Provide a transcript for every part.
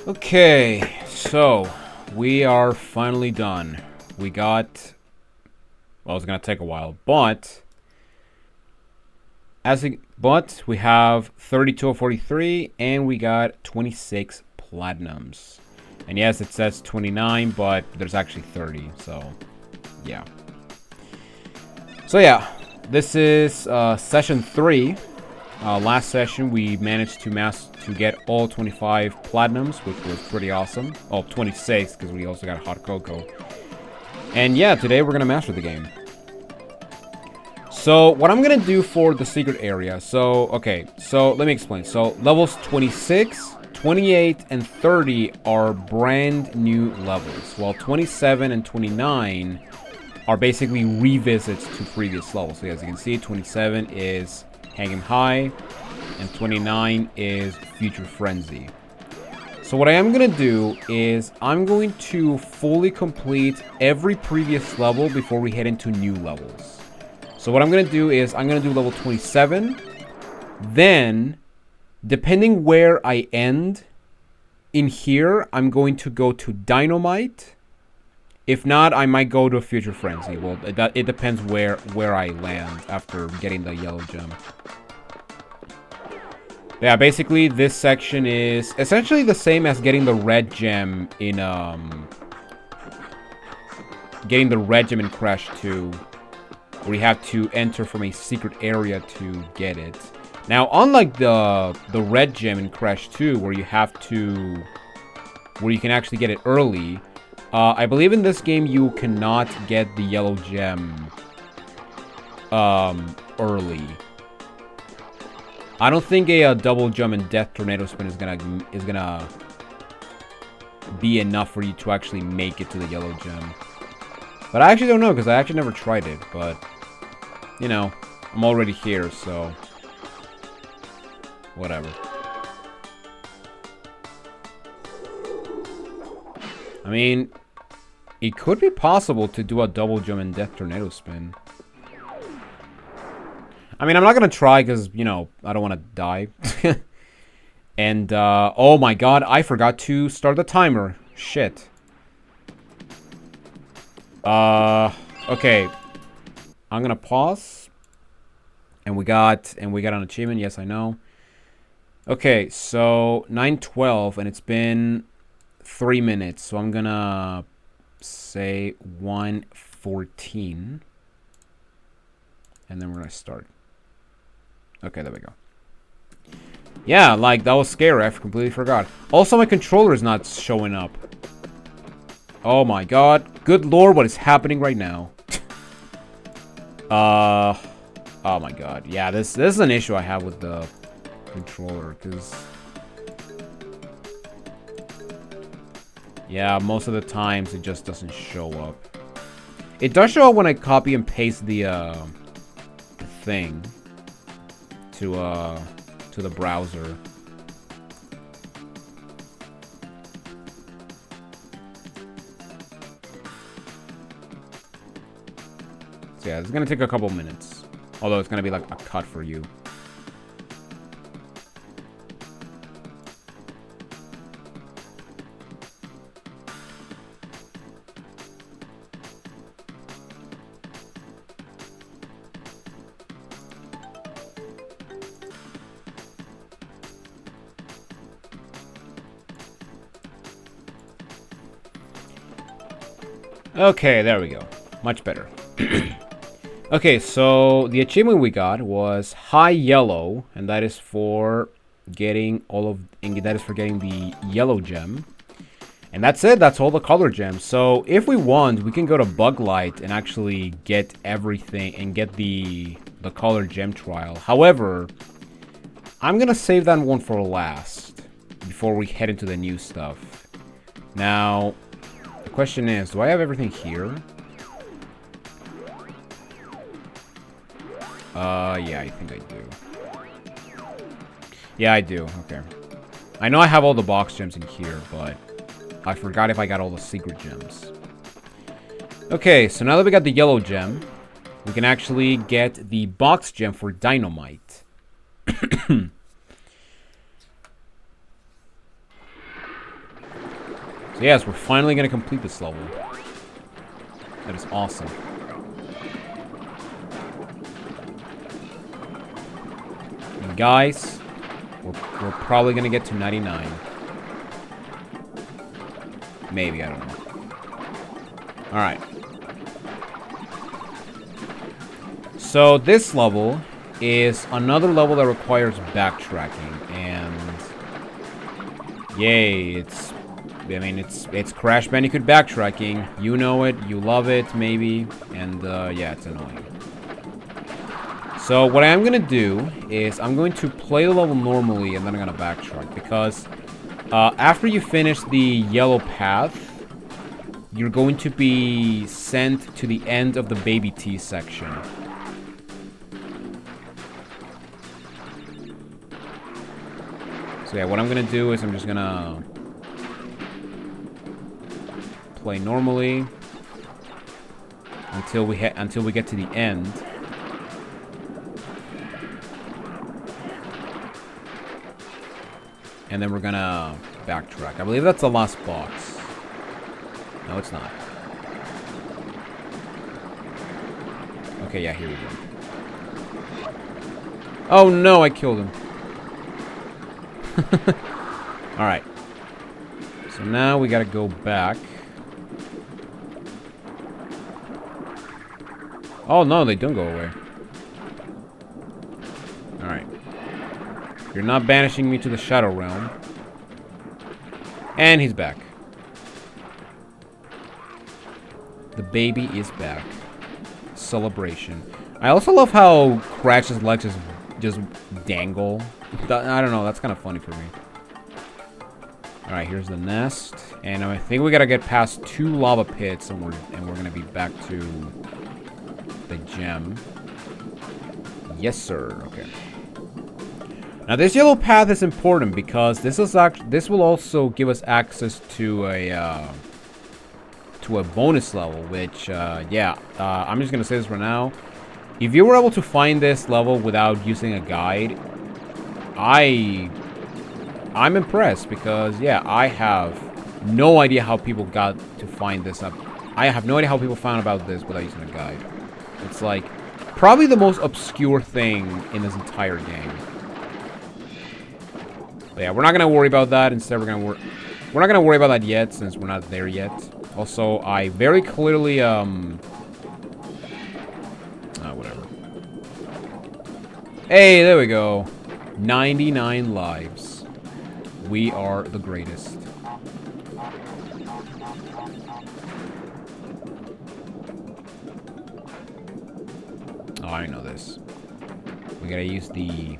Okay, so we are finally done. We got, well, it's gonna take a while, but we have 32 of 43, and we got 26 platinums. And yes, it says 29, but there's actually 30. So, yeah. So yeah, this is session 3. Last session we managed to get all 25 platinums, which was pretty awesome. Oh, 26 because we also got hot cocoa. And yeah, today we're gonna master the game. So what I'm gonna do for the secret area. So okay, so let me explain. So levels 26, 28, and 30 are brand new levels, while 27 and 29 are basically revisits to previous levels. So as you can see, 27 is Hanging High, and 29 is Future Frenzy. So what I am going to do is I'm going to fully complete every previous level before we head into new levels. So what I'm going to do is I'm going to do level 27. Then, depending where I end in here, I'm going to go to Dynamite. If not, I might go to a Future Frenzy. Well, it depends where I land after getting the yellow gem. Yeah, basically this section is essentially the same as getting the red gem in Crash 2, where you have to enter from a secret area to get it. Now, unlike the red gem in Crash 2, where you can actually get it early, I believe in this game you cannot get the yellow gem early. I don't think a double jump and death tornado spin is gonna be enough for you to actually make it to the yellow gem. But I actually don't know because I actually never tried it. But you know, I'm already here, so whatever. I mean, it could be possible to do a double jump and death tornado spin. I mean, I'm not going to try because, you know, I don't want to die. And, oh my god, I forgot to start the timer. Shit. Okay. I'm going to pause. And we got an achievement. Yes, I know. Okay, so 9:12 and it's been 3 minutes. So I'm going to say 1:14. And then we're going to start. Okay, there we go. Yeah, like, that was scary. I completely forgot. Also, my controller is not showing up. Oh my god. Good lord, what is happening right now? Oh my god. Yeah, this is an issue I have with the controller, because... yeah, most of the times it just doesn't show up. It does show up when I copy and paste the thing to the browser. So yeah, it's gonna take a couple minutes. Although it's gonna be like a cut for you. Okay, there we go. Much better. Okay, so the achievement we got was High Yellow, and that is for getting the yellow gem. And that's it. That's all the color gems. So if we want, we can go to Bug Light and actually get everything and get the color gem trial. However, I'm gonna save that one for last before we head into the new stuff. Now, the question is, do I have everything here? Yeah, I think I do. Yeah, I do. Okay. I know I have all the box gems in here, but I forgot if I got all the secret gems. Okay, so now that we got the yellow gem, we can actually get the box gem for Dynamite. So yes, we're finally gonna complete this level. That is awesome. And guys, we're probably gonna get to 99. Maybe, I don't know. Alright. So this level is another level that requires backtracking, and yay, it's Crash Bandicoot backtracking. You know it, you love it, maybe, and yeah, it's annoying. So what I'm gonna do is I'm going to play the level normally, and then I'm gonna backtrack, because after you finish the yellow path, you're going to be sent to the end of the Baby T section. So yeah, what I'm gonna do is I'm just gonna play normally until we get to the end. And then we're gonna backtrack. I believe that's the last box. No, it's not. Okay, yeah, here we go. Oh no, I killed him. Alright. So now we gotta go back. Oh no, they don't go away. Alright. You're not banishing me to the Shadow Realm. And he's back. The baby is back. Celebration. I also love how Cratch's legs just dangle. I don't know, that's kind of funny for me. Alright, here's the nest. And I think we gotta get past 2 lava pits, and we're gonna be back to the gem. Yes, sir. Okay. Now this yellow path is important because this will also give us access to a bonus level, which yeah, I'm just gonna say this right now. If you were able to find this level without using a guide, I'm impressed, because yeah, I have no idea how people got to find this up. I have no idea how people found about this without using a guide. It's like probably the most obscure thing in this entire game. But yeah, we're not gonna worry about that. Instead, we're not gonna worry about that yet, since we're not there yet. Also, I very clearly whatever. Hey, there we go. 99 lives. We are the greatest. Oh, I know this. We gotta use the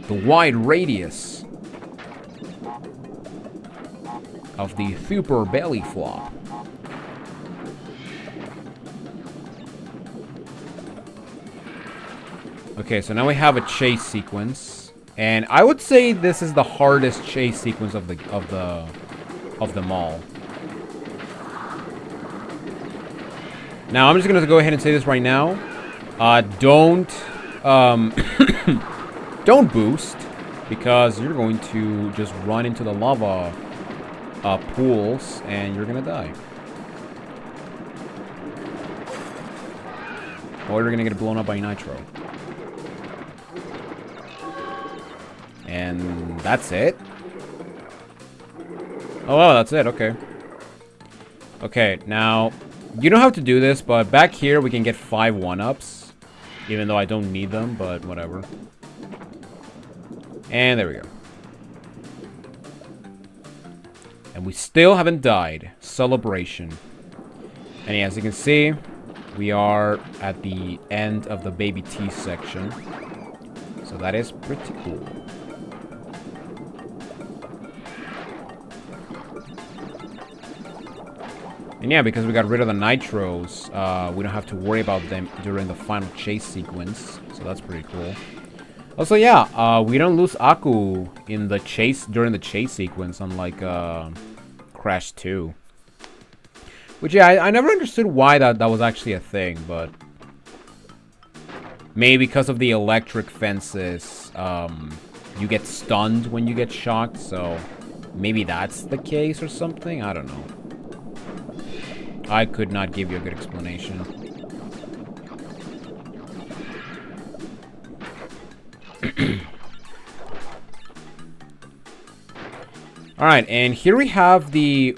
wide radius of the super belly flop. Okay, so now we have a chase sequence, and I would say this is the hardest chase sequence of them all. Now I'm just gonna go ahead and say this right now. Don't don't boost, because you're going to just run into the lava pools and you're gonna die. Or you're gonna get blown up by nitro. And that's it. Oh, well, that's it. Okay. Okay, now you don't have to do this, but back here we can get 5 1-ups, even though I don't need them, but whatever. And there we go. And we still haven't died. Celebration. And yeah, as you can see, we are at the end of the Baby T section. So that is pretty cool. And yeah, because we got rid of the nitros, we don't have to worry about them during the final chase sequence. So that's pretty cool. Also, yeah, we don't lose Aku in the during the chase sequence, unlike Crash 2. Which, yeah, I never understood why that was actually a thing, but maybe because of the electric fences, you get stunned when you get shocked, so maybe that's the case or something. I don't know. I could not give you a good explanation. Alright, and here we have the...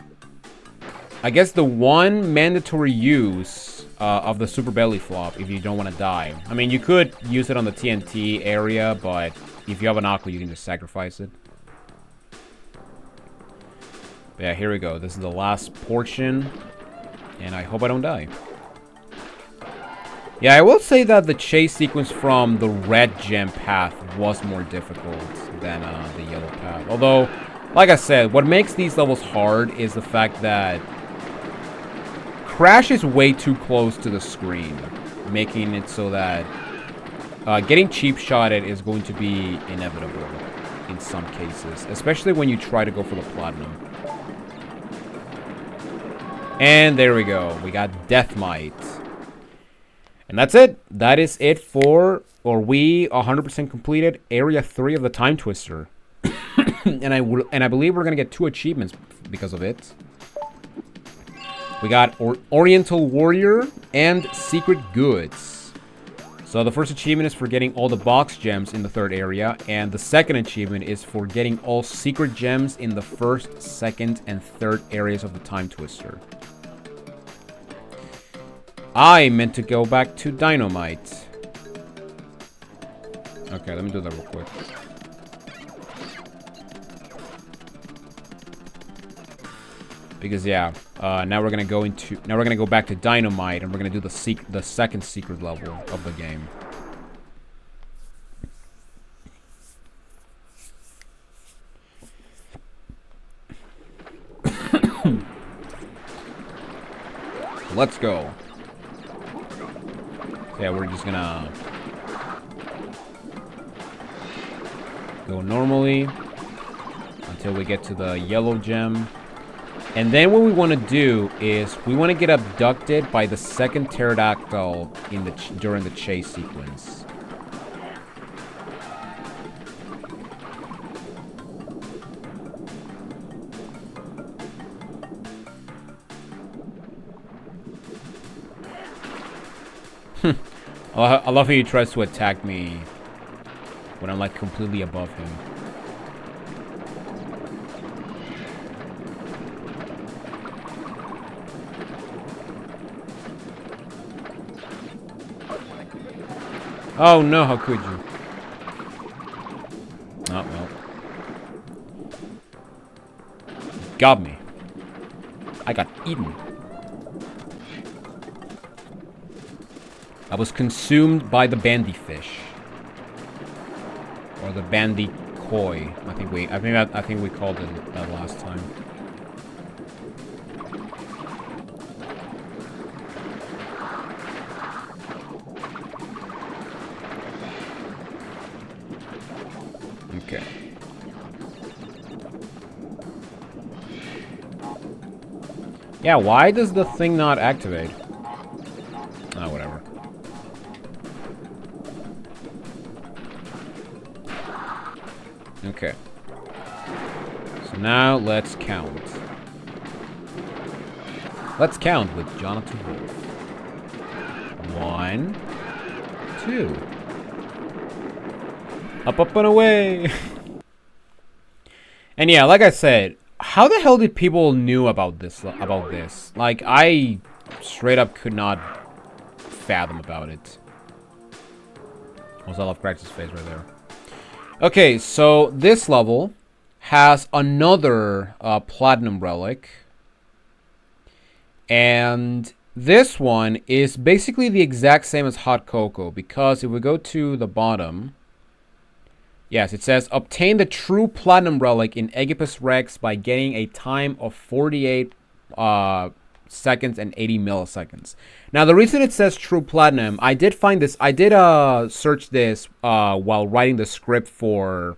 I guess the one mandatory use of the Super Belly Flop if you don't want to die. I mean, you could use it on the TNT area, but if you have an Aqua, you can just sacrifice it. But yeah, here we go. This is the last portion, and I hope I don't die. Yeah, I will say that the chase sequence from the red gem path was more difficult than the yellow path. Although, like I said, what makes these levels hard is the fact that Crash is way too close to the screen, making it so that getting cheap-shotted is going to be inevitable in some cases, especially when you try to go for the platinum. And there we go. We got Death Might. And that's it. That is it for, or we 100% completed Area 3 of the Time Twister. and I believe we're going to get 2 achievements because of it. We got Oriental Warrior and Secret Goods. So the first achievement is for getting all the box gems in the 3rd area, and the second achievement is for getting all secret gems in the 1st, 2nd, and 3rd areas of the Time Twister. I meant to go back to Dynamite. Okay, let me do that real quick. Because yeah, now we're gonna go back to Dynamite, and we're gonna do the second secret level of the game. Let's go. Yeah, we're just gonna go normally until we get to the yellow gem. And then what we want to do is we want to get abducted by the second pterodactyl in the during the chase sequence. I love how he tries to attack me when I'm like completely above him. Oh no, how could you? Oh well. Got me. I got eaten. I was consumed by the bandyfish. Or the bandikoi. I think we called it that last time. Okay. Yeah, why does the thing not activate? Oh, whatever. Okay. So now let's count. Let's count with Jonathan Wolf. 1, 2. Up, up, and away. And yeah, like I said, how the hell did people knew about this? Like, I straight up could not fathom about it. Also, I love Crax's face right there. Okay, so this level has another platinum relic. And this one is basically the exact same as Hot Cocoa, because if we go to the bottom, yes, it says, obtain the true platinum relic in Aegipus Rex by getting a time of 48 seconds and 80 milliseconds. Now, the reason it says true platinum, I did find this, I did search this while writing the script for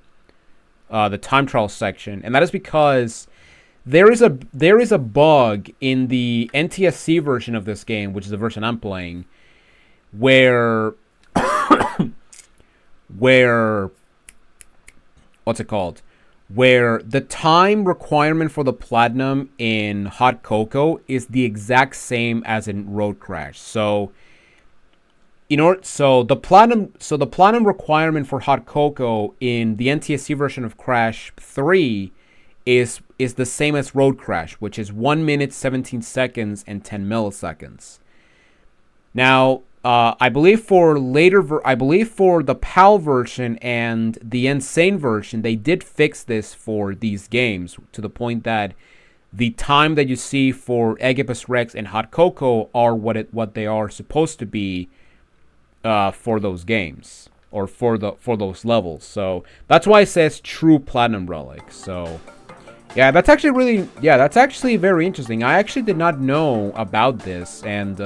the time trial section, and that is because there is a bug in the NTSC version of this game, which is the version I'm playing, where what's it called? where the time requirement for the platinum in Hot Cocoa is the exact same as in Road Crash. So the platinum requirement for Hot Cocoa in the NTSC version of Crash 3 is the same as Road Crash, which is 1 minute 17 seconds and 10 milliseconds. Now, I believe for the PAL version and the Insane version, they did fix this for these games to the point that the time that you see for Eggipus Rex and Hot Cocoa are what they are supposed to be for those games or for those levels. So that's why it says true platinum relic. So yeah, that's actually very interesting. I actually did not know about this, and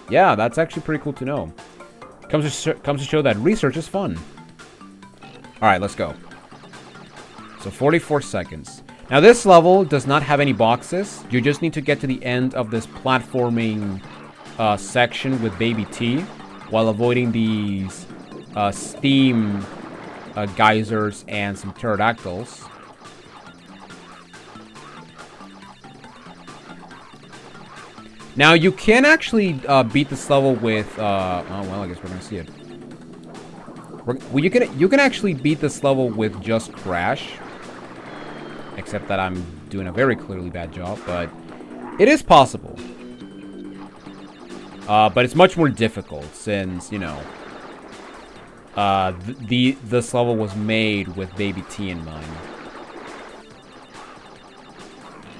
yeah, that's actually pretty cool to know. Comes to show that research is fun. All right, let's go. So 44 seconds. Now this level does not have any boxes. You just need to get to the end of this platforming section with Baby T while avoiding these steam geysers and some pterodactyls. Now you can actually beat this level with oh well, I guess we're gonna see it. Well, you can actually beat this level with just Crash, except that I'm doing a very clearly bad job, but it is possible. But it's much more difficult since, you know, this level was made with Baby T in mind.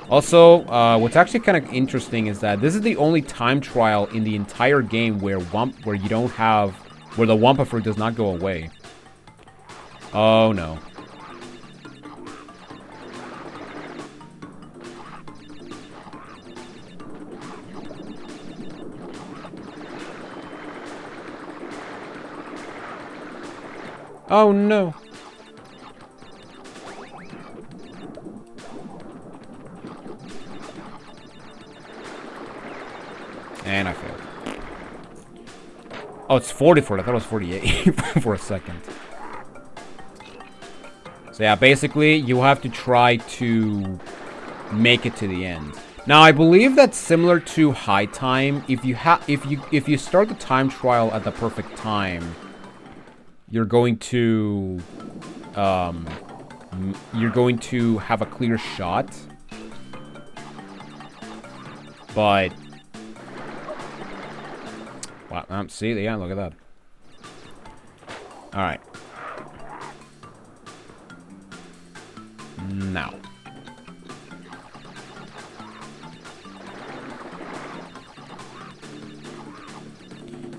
Also, what's actually kind of interesting is that this is the only time trial in the entire game where the Wumpa fruit does not go away. Oh no. Oh no. And I failed. Oh, it's 44. I thought it was 48 for a second. So yeah, basically, you have to try to make it to the end. Now, I believe that's similar to High Time. If you start the time trial at the perfect time, you're going to have a clear shot. But wow, see, yeah, look at that. All right. Now.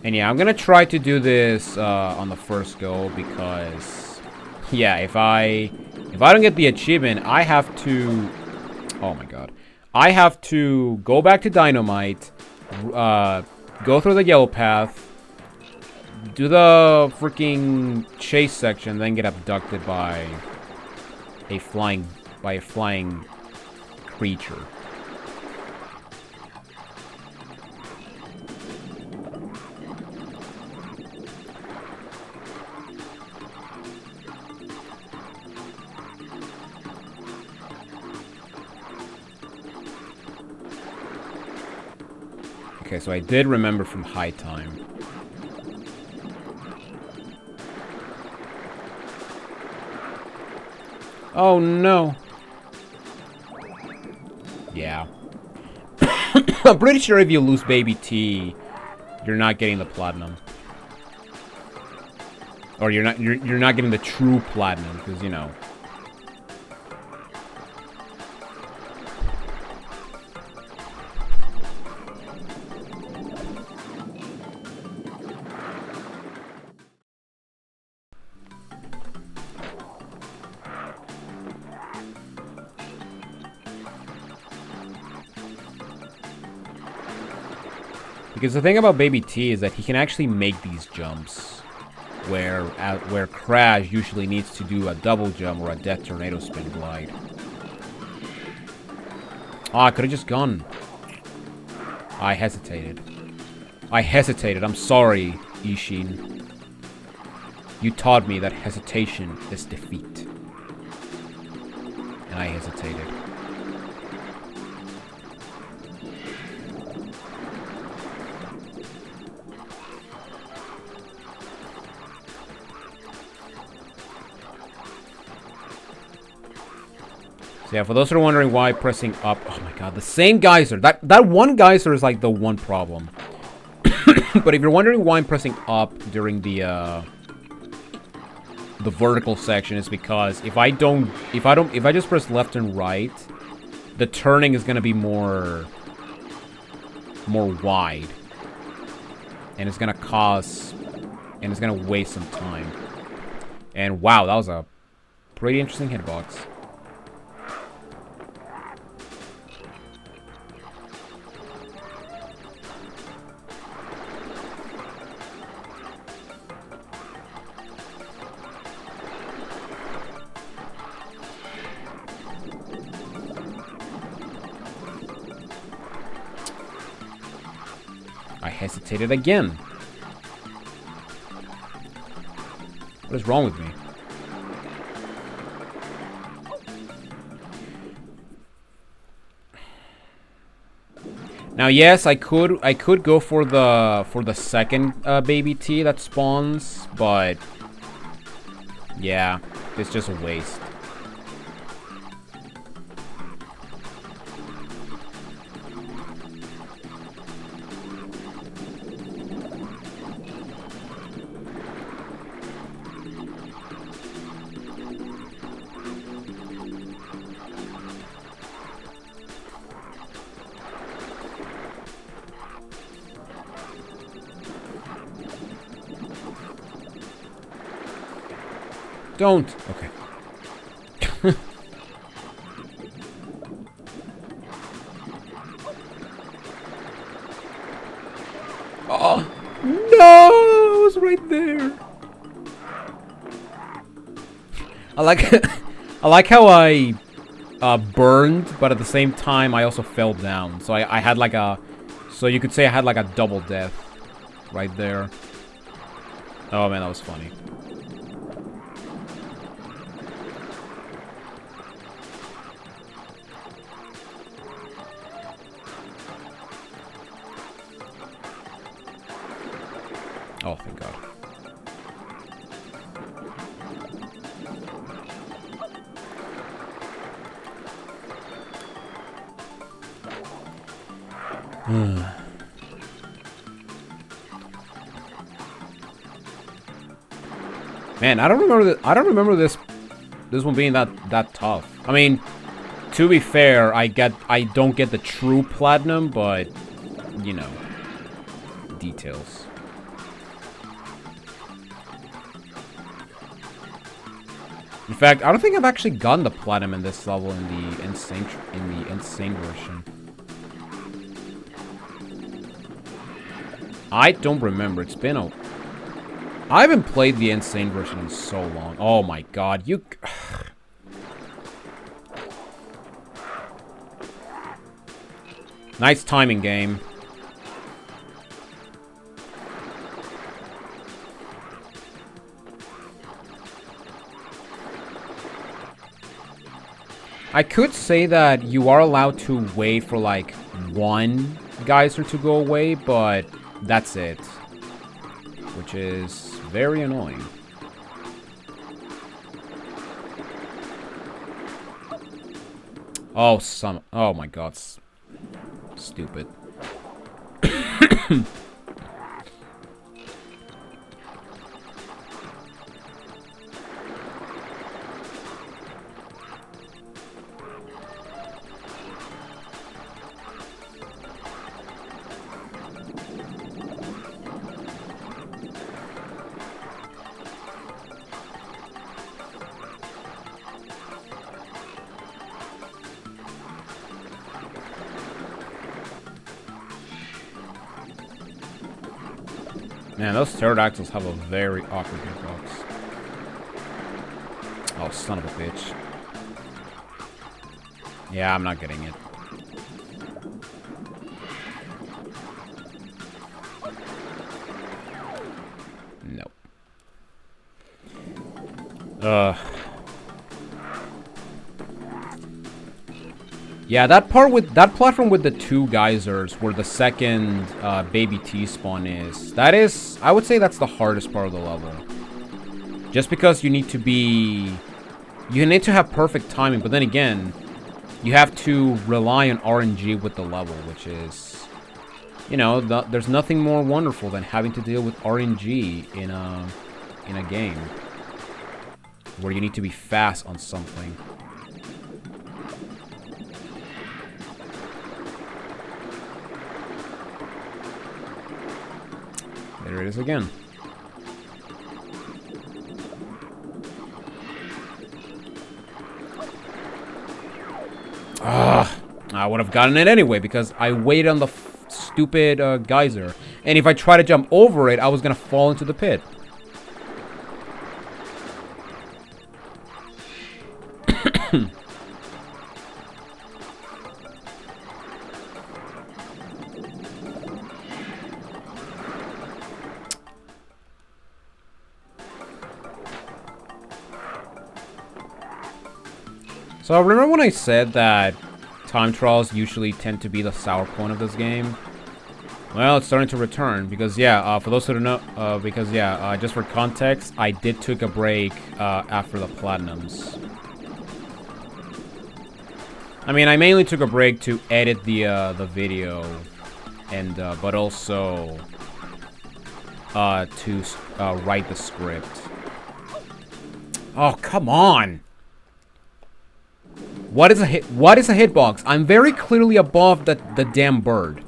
And yeah, I'm gonna try to do this on the first go because, yeah, if I don't get the achievement, I have to. Oh my god, I have to go back to Dynamite, go through the yellow path, do the freaking chase section, then get abducted by a flying creature. Okay, so I did remember from High Time. Oh no. Yeah. I'm pretty sure if you lose Baby T, you're not getting the platinum. Or you're not getting the true platinum, because you know. Because the thing about Baby T is that he can actually make these jumps, where Crash usually needs to do a double jump or a Death Tornado Spin glide. Oh, I could have just gone. I hesitated. I'm sorry, Ishin. You taught me that hesitation is defeat. And I hesitated. So yeah, for those who are wondering why pressing up... Oh my god, the same geyser. That one geyser is like the one problem. But if you're wondering why I'm pressing up during the vertical section, it's because if I just press left and right, the turning is gonna be more wide. And it's gonna cause... And it's gonna waste some time. And wow, that was a pretty interesting hitbox. I hesitated again. What is wrong with me? Now, yes, I could go for the second baby T that spawns, but yeah, it's just a waste. Don't. Okay. Oh no! It was right there. I like how I burned, but at the same time I also fell down. So I had like a, so you could say I had like a double death right there. Oh man, that was funny. Oh, thank God. Man, I don't remember this one being that tough. I mean, to be fair, I don't get the true platinum, but you know, details. In fact, I don't think I've actually gotten the platinum in this level in the insane version. I don't remember. It's been a... I haven't played the insane version in so long. Oh my god, you... Nice timing, game. I could say that you are allowed to wait for like one geyser to go away, but that's it. Which is very annoying. Oh, oh my god. Stupid. Man, those pterodactyls have a very awkward hitbox. Oh, son of a bitch. Yeah, I'm not getting it. Nope. Yeah, that platform with the two geysers where the second baby T-spawn is. That is, I would say that's the hardest part of the level. Just because you need to have perfect timing, but then again, you have to rely on RNG with the level, which is, you know, there's nothing more wonderful than having to deal with RNG in a game where you need to be fast on something. There it is again. I would have gotten it anyway because I waited on the stupid geyser. And if I try to jump over it, I was going to fall into the pit. So remember when I said that time trials usually tend to be the sour point of this game? Well, it's starting to return because, yeah, for those who don't know, just for context, I did take a break after the Platinums. I mean, I mainly took a break to edit the video, and but also to write the script. Oh, come on! What is a hitbox? I'm very clearly above the damn bird.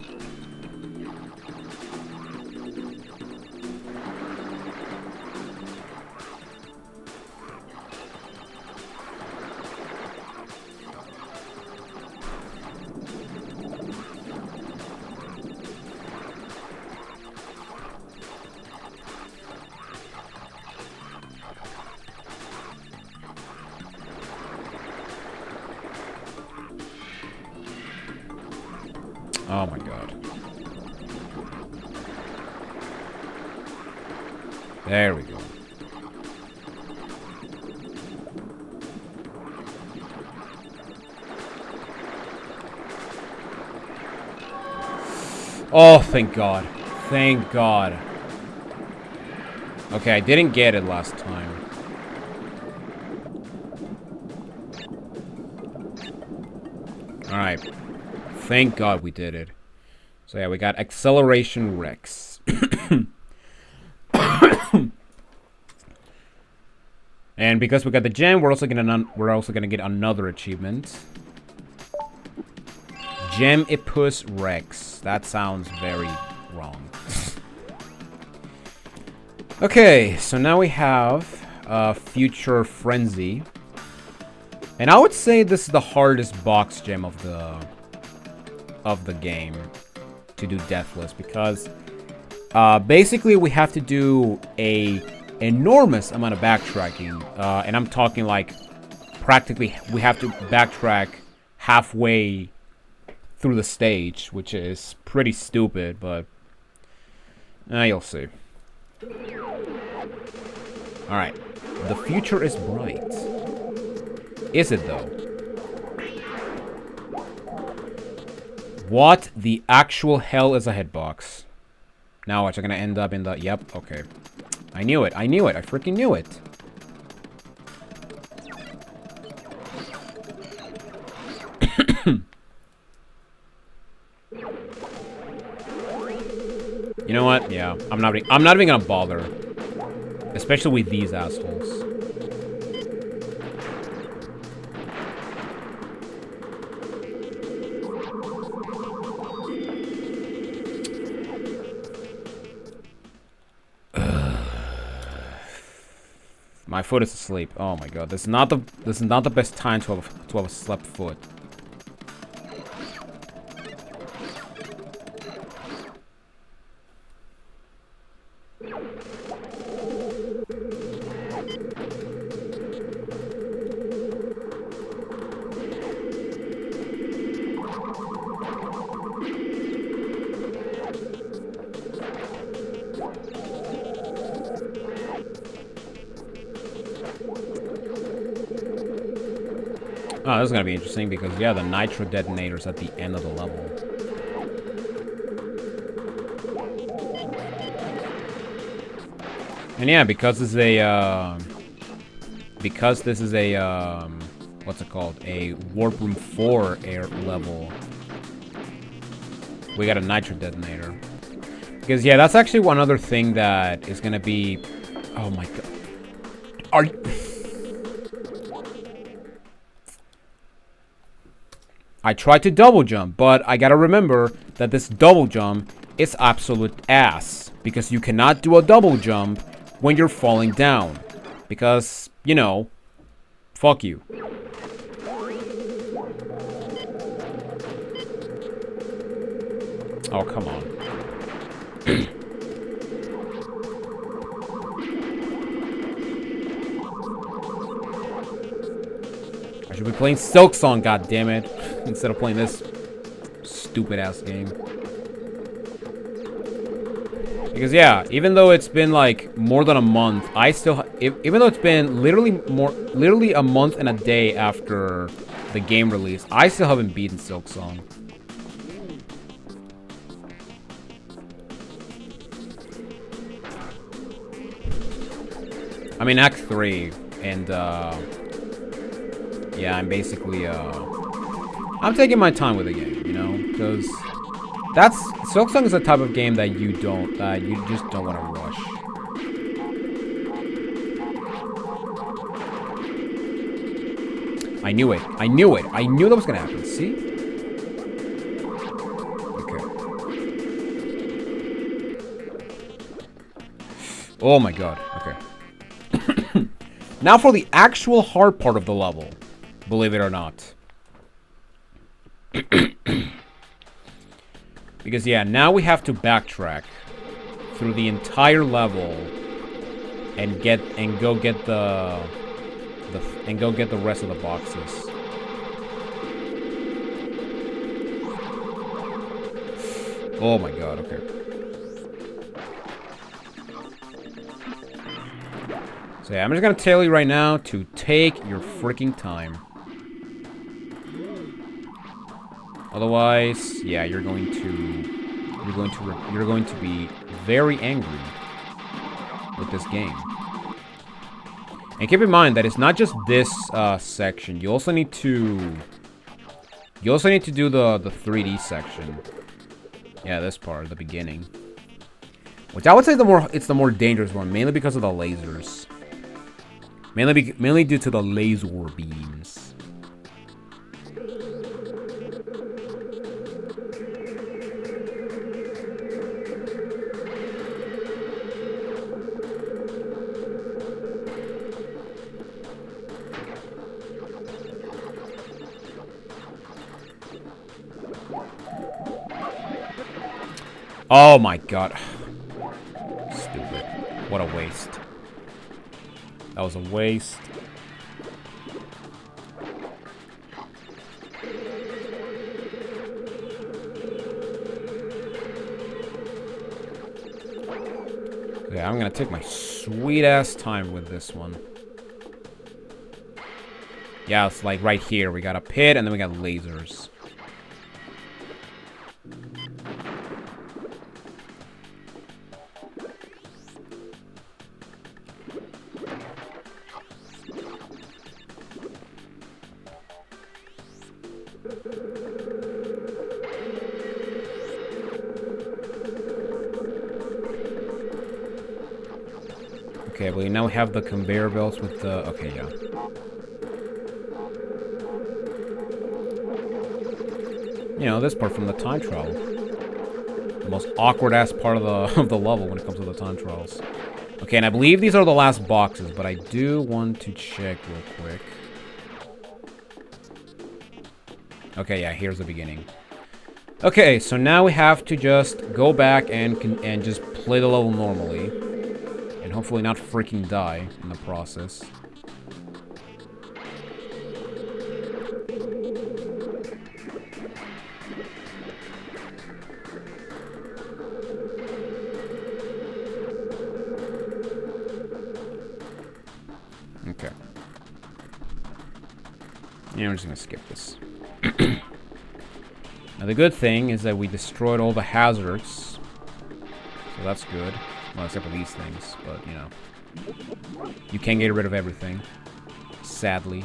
Oh my god. There we go. Oh, thank god. Thank god. Okay, I didn't get it last time. Alright. Thank god we did it. So yeah, we got Acceleration Rex. And because we got the gem, we're also gonna get another achievement. Gem Ipus Rex. That sounds very wrong. Okay, so now we have Future Frenzy. And I would say this is the hardest box gem of the game to do deathless because basically we have to do a enormous amount of backtracking, and I'm talking like practically we have to backtrack halfway through the stage, which is pretty stupid, but you'll see. Alright, the future is bright. Is it though? What the actual hell is a hitbox? Now watch, I'm gonna end up in the... Yep, okay. I knew it, I freaking knew it. You know what? Yeah, I'm not even gonna bother. Especially with these assholes. My foot is asleep. Oh my god, this is not the best time to have a slept foot. Oh, this is gonna be interesting because, yeah, the nitro detonator's at the end of the level. And yeah, because this is a, what's it called? A Warp Room 4 air level. We got a nitro detonator. Because, yeah, that's actually one other thing that is gonna be... Oh my god. Are you... I tried to double jump, but I gotta remember that this double jump is absolute ass. Because you cannot do a double jump when you're falling down. Because, you know, fuck you. Oh, come on. I should be playing Silk Song, goddammit, instead of playing this stupid ass game. Because yeah, even though it's been like more than a month, I still even though it's been literally a month and a day after the game release, I still haven't beaten Silk Song. I'm in Act 3, and yeah, I'm basically I'm taking my time with the game, you know, because Silk Song is a type of game that you just don't want to rush. I knew it. I knew it. I knew that was gonna happen. See? Okay. Oh my god. Okay. Now for the actual hard part of the level. Believe it or not. Because yeah, now we have to backtrack through the entire level and go get the rest of the boxes. Oh my god, okay. So yeah, I'm just gonna tell you right now to take your freaking time. Otherwise, yeah, you're going to be very angry with this game. And keep in mind that it's not just this section. You also need to do the 3D section. Yeah, this part, the beginning. Which I would say it's the more dangerous one, mainly because of the lasers. Mainly due to the laser beams. Oh my god. Stupid. What a waste. That was a waste. Okay, I'm gonna take my sweet ass time with this one. Yeah, it's like right here. We got a pit and then we got lasers. Okay, well, now we have the conveyor belts with the... Okay, yeah. You know, this part from the time trial. The most awkward-ass part of the level when it comes to the time trials. Okay, and I believe these are the last boxes, but I do want to check real quick. Okay, yeah, here's the beginning. Okay, so now we have to just go back and just play the level normally. And hopefully not freaking die in the process. Okay. Yeah, we're just gonna skip this. Now the good thing is that we destroyed all the hazards. So that's good. Well, except for these things, but you know. You can't get rid of everything. Sadly.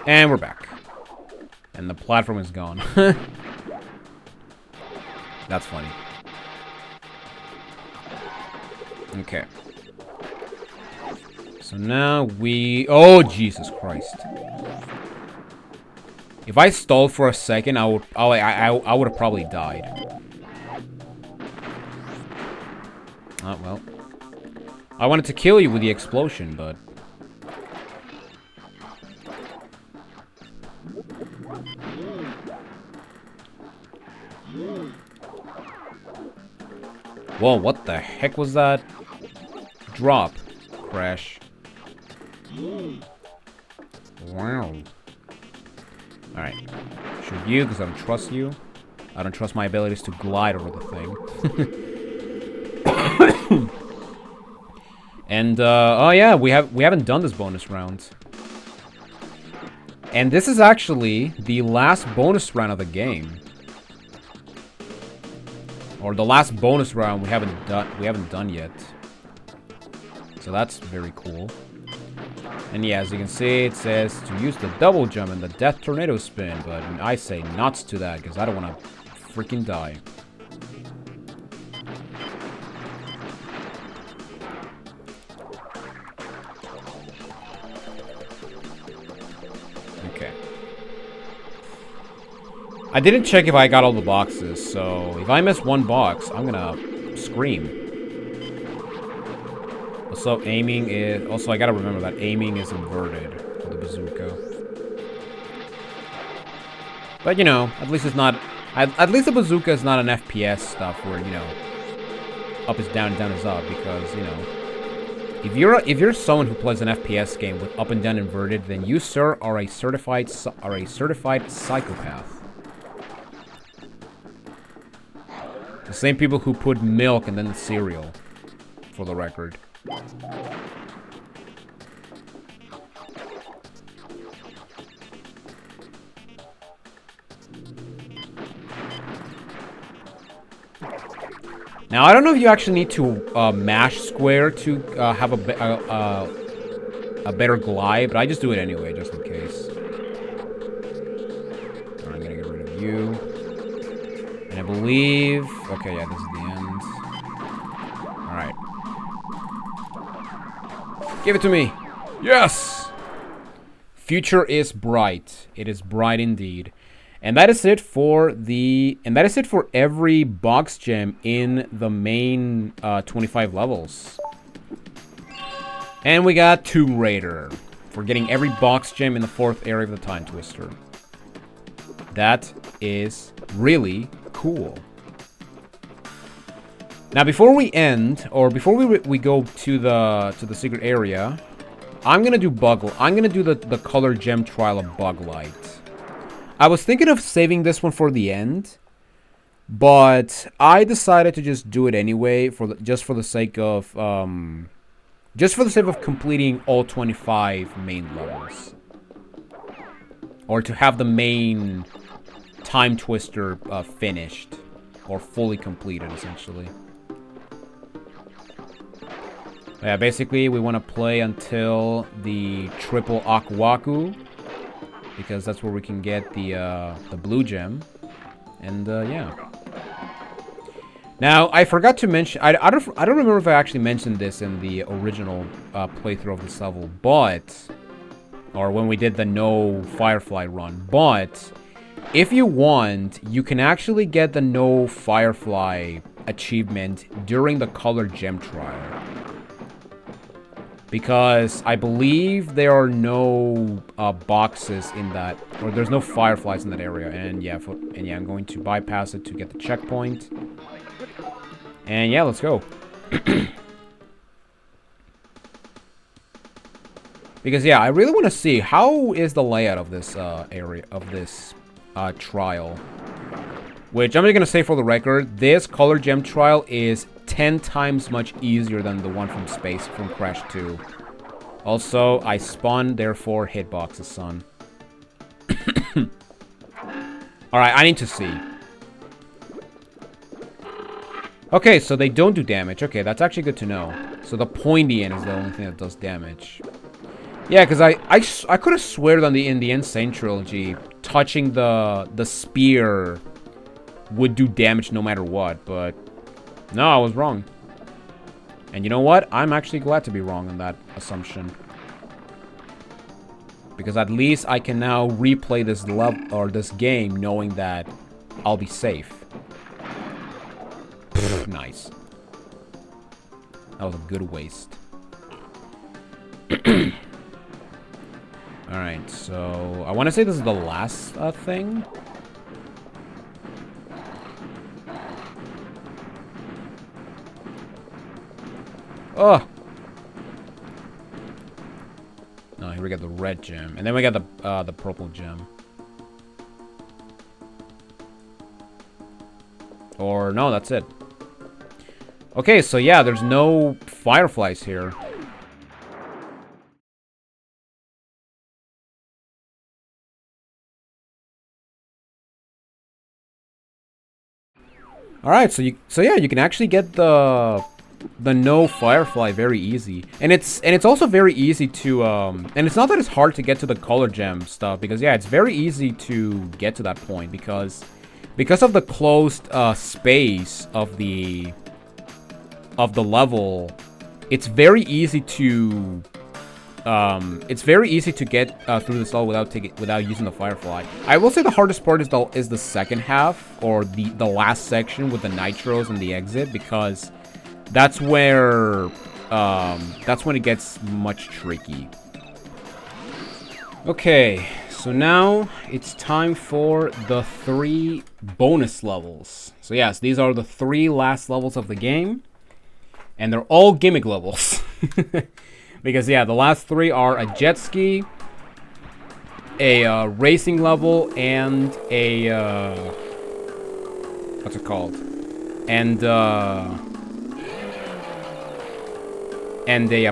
And we're back. And the platform is gone. That's funny. Okay. So now we... Oh, Jesus Christ. If I stalled for a second, I would have probably died. Oh, well. I wanted to kill you with the explosion, but... Whoa, what the heck was that? Drop. Crash. Wow. Alright. Shoot you, because I don't trust you. I don't trust my abilities to glide over the thing. And, oh yeah, we haven't done this bonus round. And this is actually the last bonus round of the game. Or the last bonus round we haven't done yet. So that's very cool. And yeah, as you can see, it says to use the double jump and the death tornado spin, but I say nuts to that because I don't want to freaking die. Okay. I didn't check if I got all the boxes, so if I miss one box, I'm gonna scream. Also, aiming is... Also, I gotta remember that aiming is inverted for the bazooka. But, you know, at least it's not... At least the bazooka is not an FPS stuff where, you know, up is down and down is up, because, you know... If you're someone who plays an FPS game with up and down inverted, then you, sir, are a certified psychopath. The same people who put milk and then the cereal, for the record. Now, I don't know if you actually need to mash square to have a better glide, but I just do it anyway, just in case. Alright, I'm gonna get rid of you. And I believe... Okay, yeah, this is the end. Alright. Give it to me! Yes! Future is bright. It is bright indeed. And that is it for every box gem in the main 25 levels. And we got Tomb Raider for getting every box gem in the 4th area of the Time Twister. That is really cool. Now, before we end, or before we go to the secret area, I'm gonna do the color gem trial of Bug Light. I was thinking of saving this one for the end, but I decided to just do it anyway just for the sake of completing all 25 main levels, or to have the main Time Twister finished or fully completed, essentially. Yeah, basically we want to play until the triple Akwaku, because that's where we can get the blue gem. And yeah. Now, I forgot to mention, I don't remember if I actually mentioned this in the original playthrough of this level, but, or when we did the no Firefly run, but if you want, you can actually get the no Firefly achievement during the color gem trial. Because I believe there are no boxes in that, or there's no fireflies in that area, and yeah, I'm going to bypass it to get the checkpoint. And yeah, let's go. Because yeah, I really want to see how is the layout of this area of this trial. Which I'm just gonna say for the record, this color gem trial is 10 times much easier than the one from Space, from Crash 2. Also, I spawned, therefore, hitboxes, son. Alright, I need to see. Okay, so they don't do damage. Okay, that's actually good to know. So the pointy end is the only thing that does damage. Yeah, because I could have swear that in the Insane Trilogy, touching the spear would do damage no matter what, but no, I was wrong. And you know what? I'm actually glad to be wrong on that assumption. Because at least I can now replay this level or this game knowing that I'll be safe. Nice. That was a good waste. Alright, so I want to say this is the last thing. Oh! No, here we got the red gem. And then we got the purple gem. Or, no, that's it. Okay, so yeah, there's no fireflies here. Alright, so yeah, you can actually get the no firefly very easy. And it's also very easy to and it's not that it's hard to get to the color gem stuff, because yeah, it's very easy to get to that point because of the closed space of the level. It's very easy to get through this level without using the firefly. I will say the hardest part is the second half, or the last section with the nitros and the exit, because that's when it gets much tricky. Okay, so now it's time for the 3 bonus levels. So yes, these are the 3 last levels of the game, and they're all gimmick levels. Because yeah, the last 3 are a jet ski, a racing level, and a what's it called? And a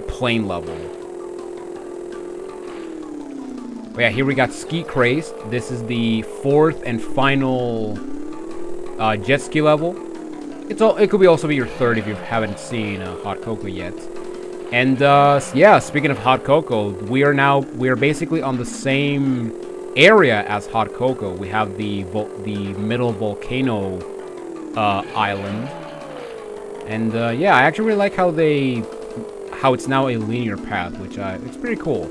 plane level. But yeah, here we got Ski Crazed. This is the 4th and final jet ski level. It could also be your 3rd if you haven't seen Hot Cocoa yet. And yeah, speaking of Hot Cocoa, we are basically on the same area as Hot Cocoa. We have the middle volcano island, and yeah, I actually really like how it's now a linear path, which it's pretty cool.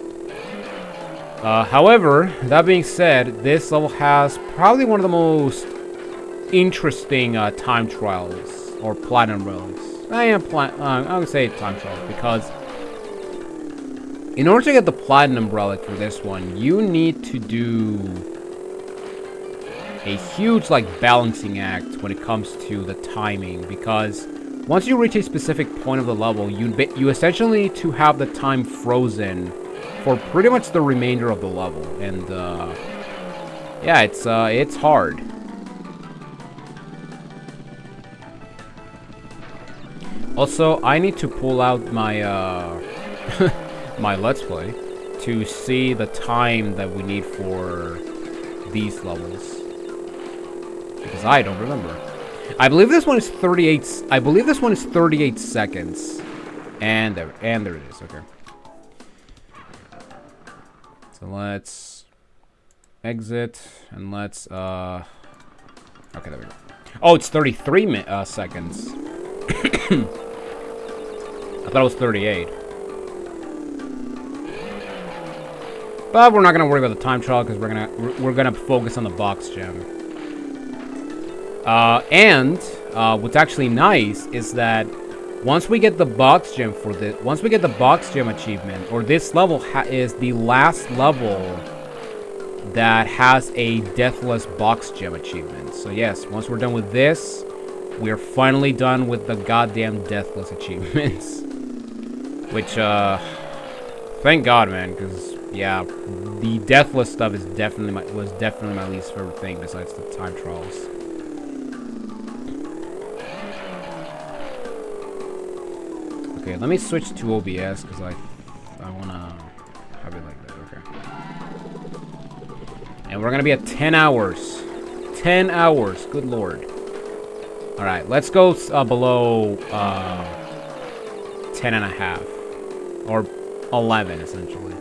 However, that being said, this level has probably one of the most interesting time trials or platinum relics. I would say time trials, because in order to get the platinum relic for this one, you need to do a huge balancing act when it comes to the timing, because once you reach a specific point of the level, you essentially need to have the time frozen for pretty much the remainder of the level, and yeah, it's hard. Also, I need to pull out my my Let's Play to see the time that we need for these levels, because I don't remember. I believe this one is 38. I believe this one is 38 seconds, and there it is. Okay. So let's exit and let's okay, there we go. Oh, it's 33 seconds. I thought it was 38. But we're not gonna worry about the time trial, because we're gonna focus on the box gem. And what's actually nice is that once we get the box gem achievement, or this level is the last level that has a deathless box gem achievement. So yes, once we're done with this, we're finally done with the goddamn deathless achievements. Which, thank God, man, because, yeah, the deathless stuff was definitely my least favorite thing besides the time trials. Okay, let me switch to OBS because I wanna have it like that. Okay. And we're gonna be at 10 hours. 10 hours. Good lord. All right, let's go below 10 and a half, or 11 essentially.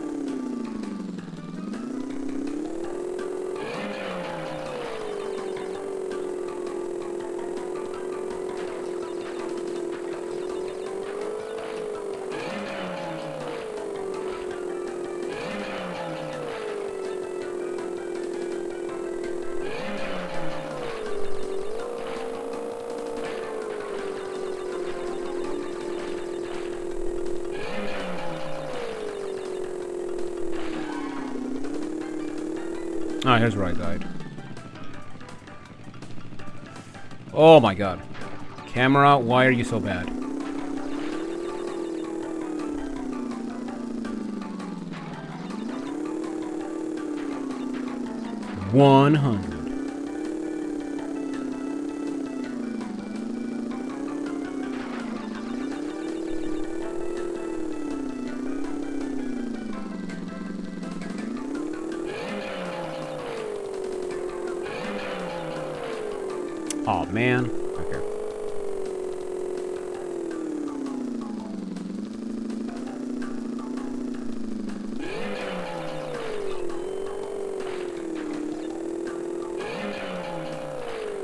Oh, here's where I died. Oh my god. Camera, why are you so bad? $100. Oh man. Okay.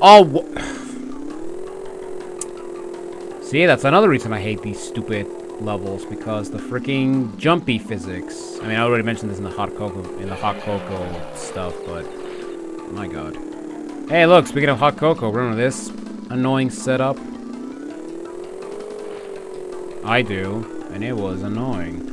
Oh. See, that's another reason I hate these stupid levels, because the freaking jumpy physics. I mean, I already mentioned this in the hot cocoa stuff, but my god. Hey, look, speaking of hot cocoa, remember this annoying setup? I do, and it was annoying.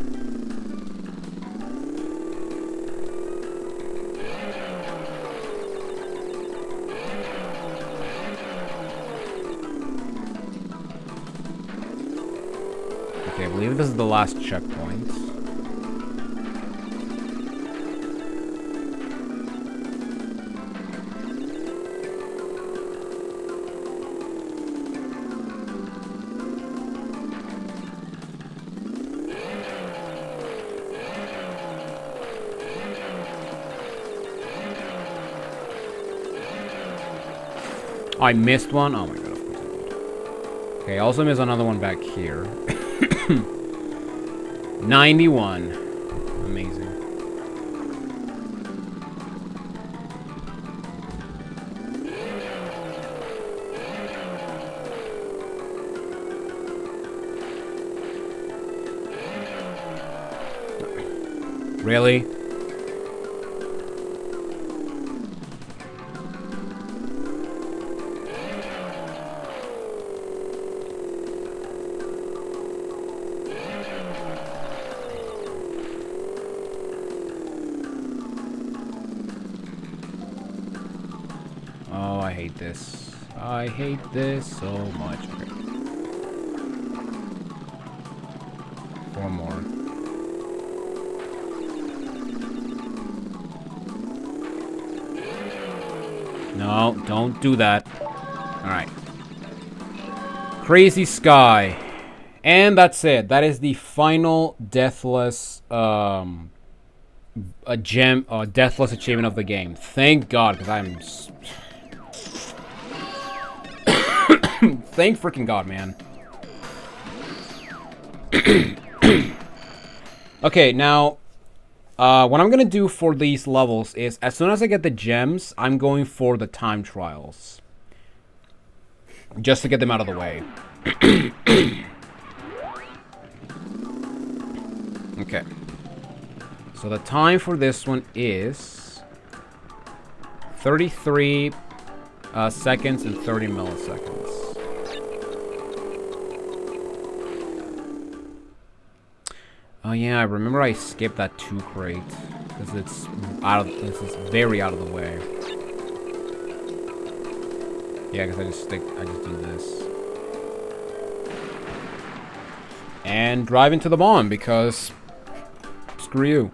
Okay, I believe this is the last checkpoint. I missed one? Oh my god, of course I did. Okay, I also missed another one back here. 91. Amazing. Really? Oh, I hate this. I hate this so much. Okay. 4 more. No, don't do that. Alright. Crazy Sky. And that's it. That is the final deathless deathless achievement of the game. Thank God, because I'm thank freaking God, man. Okay, now what I'm gonna do for these levels is, as soon as I get the gems, I'm going for the time trials, just to get them out of the way. Okay. So the time for this one is 33 seconds and 30 milliseconds. Oh yeah, I remember I skipped that 2 crate because it's very out of the way. Yeah, because I just do this. And drive into the bomb because screw you.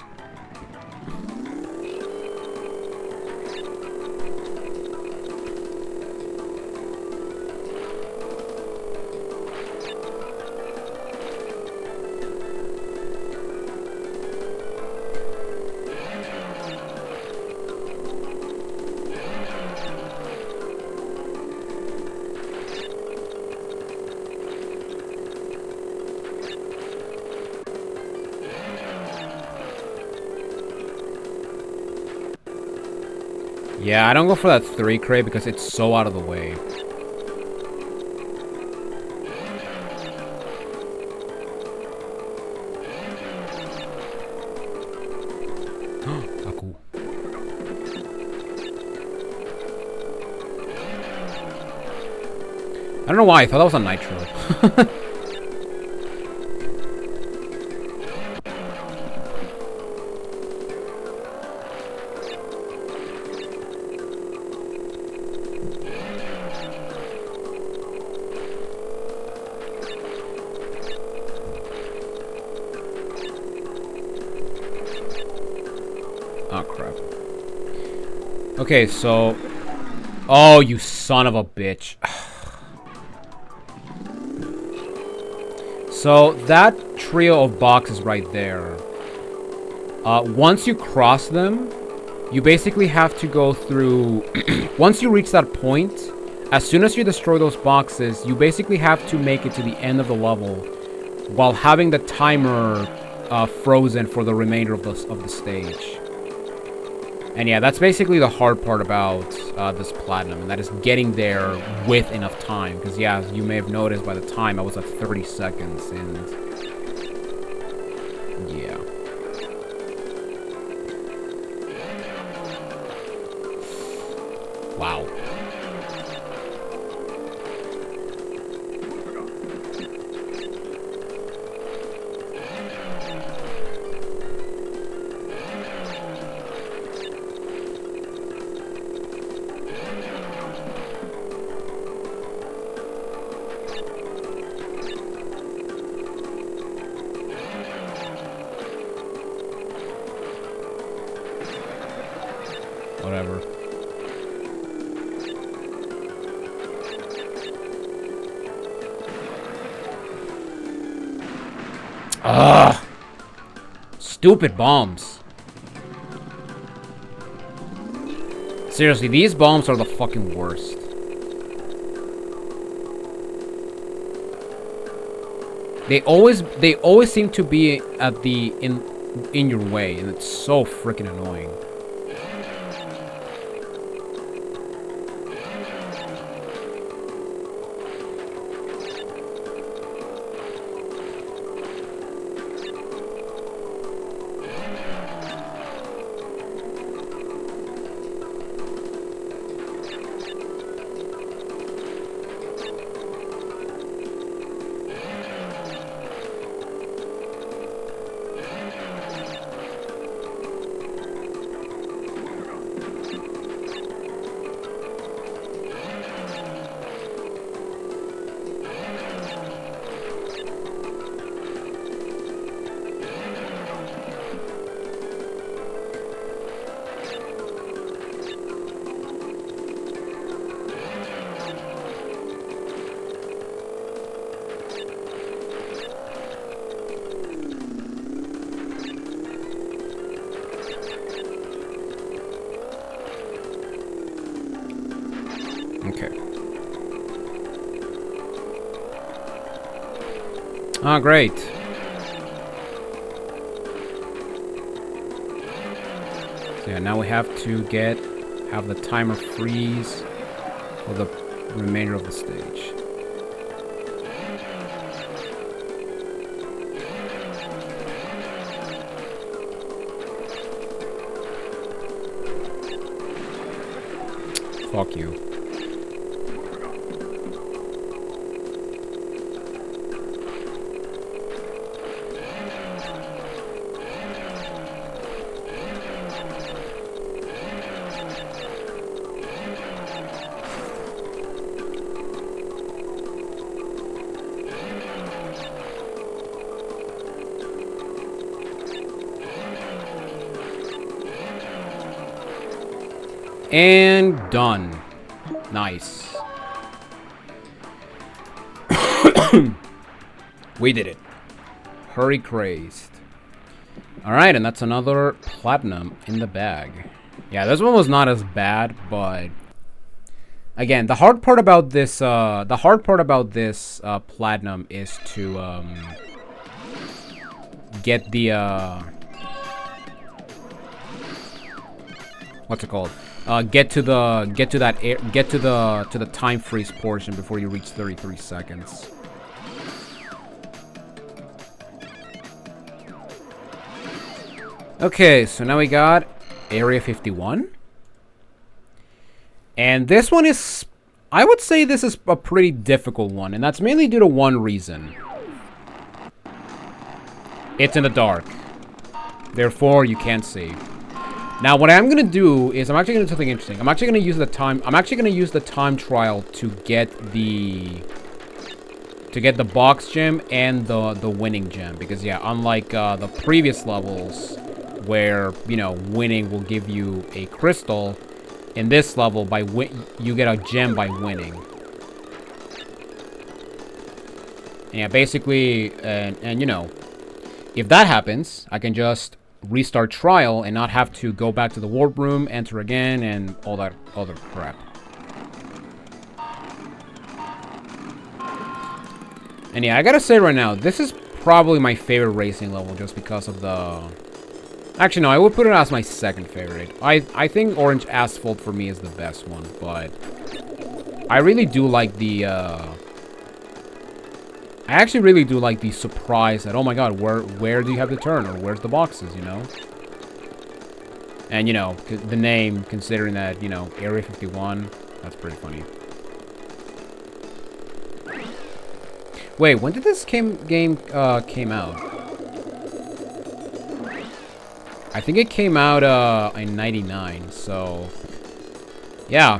Yeah, I don't go for that 3 crate because it's so out of the way. Aku. I don't know why, I thought that was a nitro. Oh, crap. Okay, so... Oh, you son of a bitch. So, that trio of boxes right there. Once you cross them, you basically have to go through... Once you reach that point, as soon as you destroy those boxes, you basically have to make it to the end of the level while having the timer frozen for the remainder of the stage. And yeah, that's basically the hard part about this platinum, and that is getting there with enough time. Because yeah, as you may have noticed by the time, I was at 30 seconds, and yeah. Wow. Whatever. Ugh! Stupid bombs. Seriously, these bombs are the fucking worst. They always seem to be at the in your way, and it's so freaking annoying. Okay. Ah, great. So yeah, now we have to have the timer freeze for the remainder of the stage. Fuck you. And done. Nice. We did it. Hurry crazed. Alright, and that's another platinum in the bag. Yeah, this one was not as bad, but again, the hard part about this platinum is to get the what's it called? Get to the time freeze portion before you reach 33 seconds. Okay, so now we got Area 51. And this one is, I would say this is a pretty difficult one, and that's mainly due to one reason. It's in the dark. Therefore, you can't see. Now, what I'm gonna do is I'm actually gonna do something interesting. I'm actually gonna use the time trial to get the box gem and the winning gem, because yeah, unlike the previous levels where, you know, winning will give you a crystal, in this level you get a gem by winning. And yeah, basically, and you know, if that happens, I can just restart trial and not have to go back to the warp room, enter again, and all that other crap. And yeah, I gotta say right now, this is probably my favorite racing level just because of the... Actually, no, I would put it as my second favorite. I think Orange Asphalt for me is the best one, but I really do like the... I actually really do like the surprise that, oh my god, where do you have to turn? Or where's the boxes, you know? And, you know, the name, considering that, you know, Area 51, that's pretty funny. Wait, when did this game came out? I think it came out in 99, so... Yeah,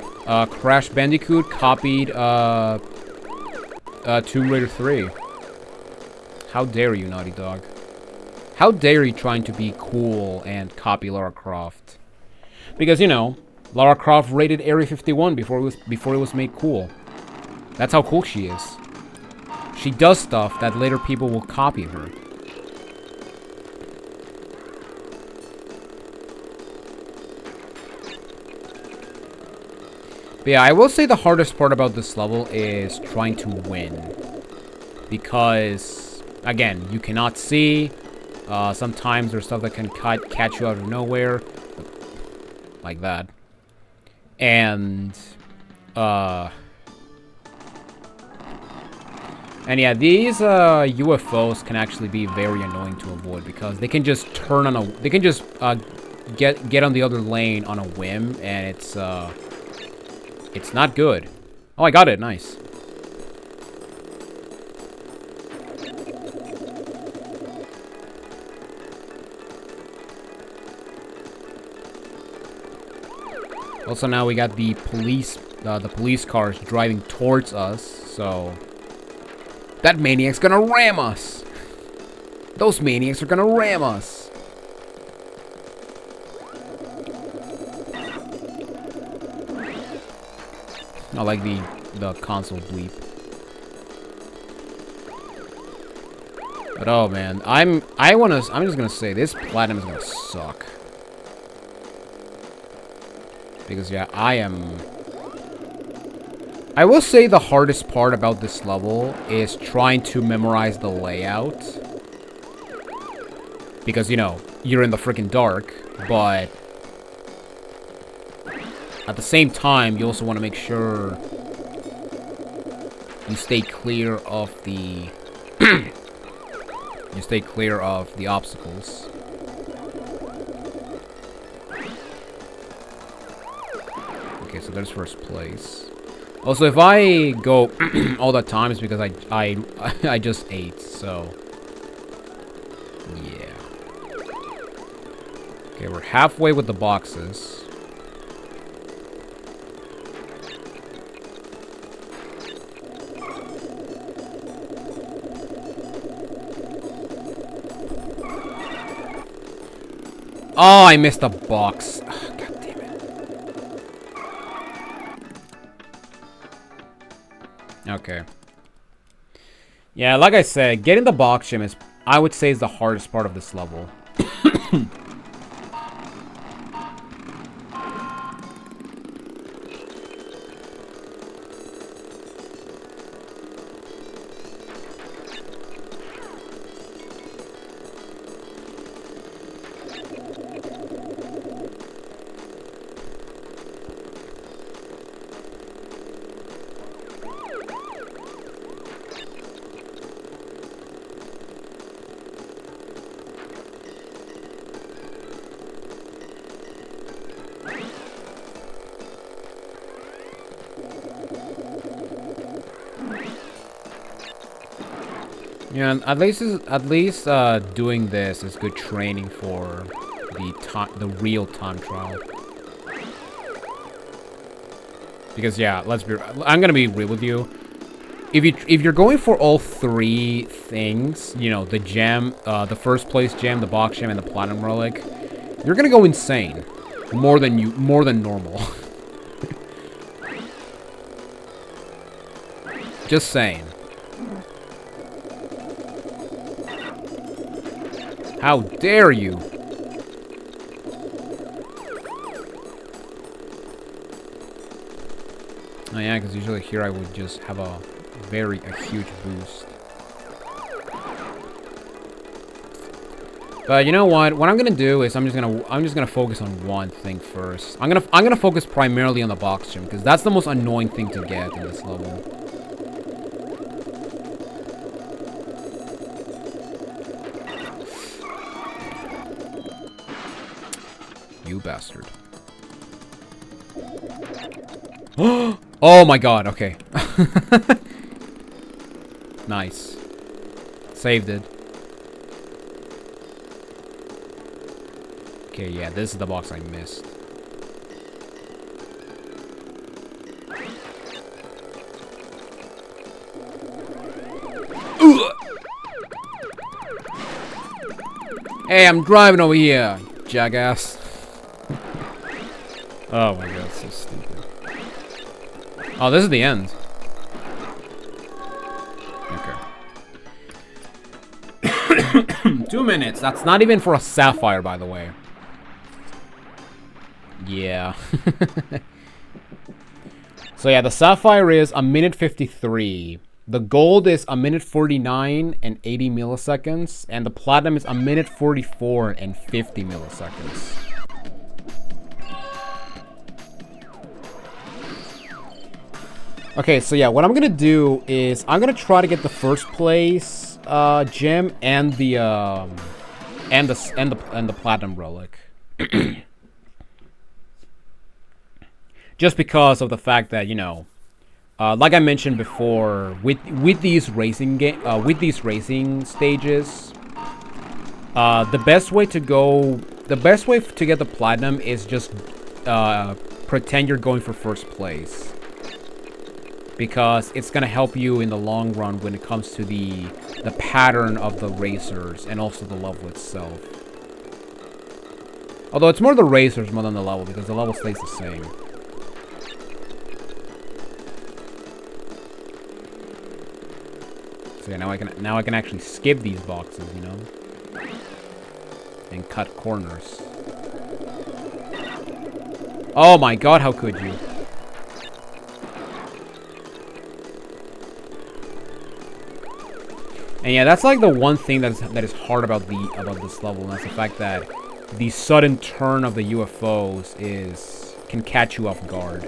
Crash Bandicoot copied Tomb Raider 3. How dare you, Naughty Dog? How dare you trying to be cool and copy Lara Croft? Because, you know, Lara Croft rated Area 51 before it was made cool. That's how cool she is. She does stuff that later people will copy her. But yeah, I will say the hardest part about this level is trying to win. Because, again, you cannot see. Sometimes there's stuff that can catch you out of nowhere. Like that. And yeah, these UFOs can actually be very annoying to avoid because they can just turn on a... They can just get on the other lane on a whim, and it's not good. Oh, I got it. Nice. Also, now we got the police cars driving towards us, so... That maniac's gonna ram us! Those maniacs are gonna ram us! I like the console bleep. But oh man, I'm just gonna say this platinum is gonna suck. Because yeah, I will say the hardest part about this level is trying to memorize the layout. Because, you know, you're in the freaking dark, but at the same time, you also want to make sure you stay clear of the obstacles. Okay, so there's first place. Also, if I go all the time, it's because I just ate, so yeah. Okay, we're halfway with the boxes. Oh, I missed a box. Oh, God damn it. Okay. Yeah, like I said, getting the box gem is, I would say, is the hardest part of this level. Yeah, at least doing this is good training for the real time trial. Because yeah, I'm gonna be real with you. If you're going for all three things, you know, the gem, the first place gem, the box gem, and the platinum relic, you're gonna go insane, more than normal. Just saying. How dare you? Oh yeah, because usually here I would just have a huge boost. But you know what? What I'm gonna do is I'm just gonna focus on one thing first. I'm gonna focus primarily on the box gem because that's the most annoying thing to get in this level. You bastard. Oh my god, okay. Nice. Saved it. Okay, yeah, this is the box I missed. Hey, I'm driving over here, jackass. Oh my god, so stupid. Oh, this is the end. Okay. 2 minutes. That's not even for a sapphire, by the way. Yeah. So yeah, the sapphire is 1:53. The gold is 1:49 and 80 milliseconds, and the platinum is 1:44 and 50 milliseconds. Okay, so yeah, what I'm gonna do is I'm gonna try to get the first place gem and the platinum relic. Just because of the fact that, you know, like I mentioned before, with these racing stages, the best way to get the platinum is just pretend you're going for first place. Because it's gonna help you in the long run when it comes to the pattern of the racers and also the level itself. Although it's more the racers more than the level, because the level stays the same. So yeah, now I can actually skip these boxes, you know, and cut corners. Oh my god, how could you? And yeah, that's like the one thing that is hard about this level, and that's the fact that the sudden turn of the UFOs can catch you off guard.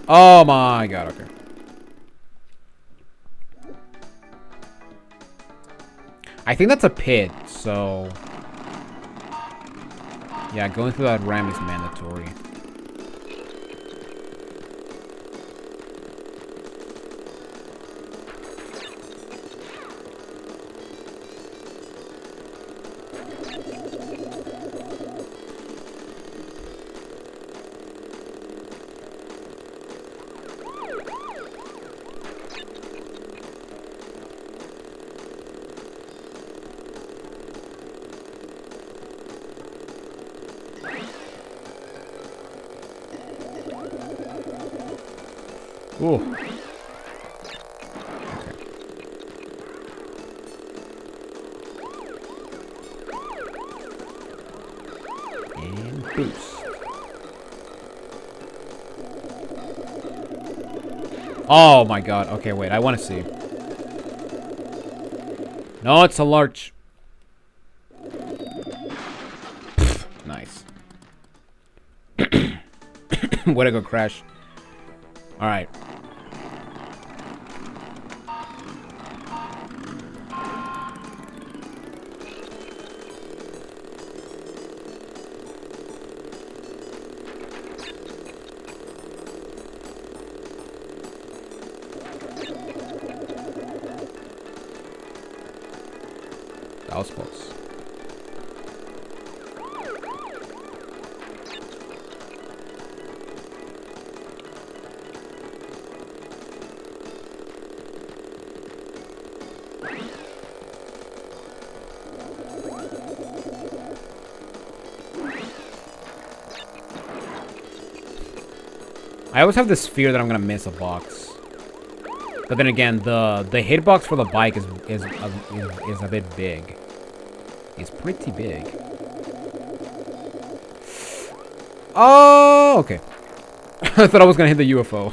Oh my god, okay. I think that's a pit, so yeah, going through that ramp is mandatory. Ooh. Okay. And boost. Oh my god. Okay, wait. I want to see. No, it's a large. Nice. Way to go, Crash. Alright. That was close. I always have this fear that I'm gonna miss a box, but then again, the hitbox for the bike is a bit big. It's pretty big. Oh, okay. I thought I was gonna hit the UFO.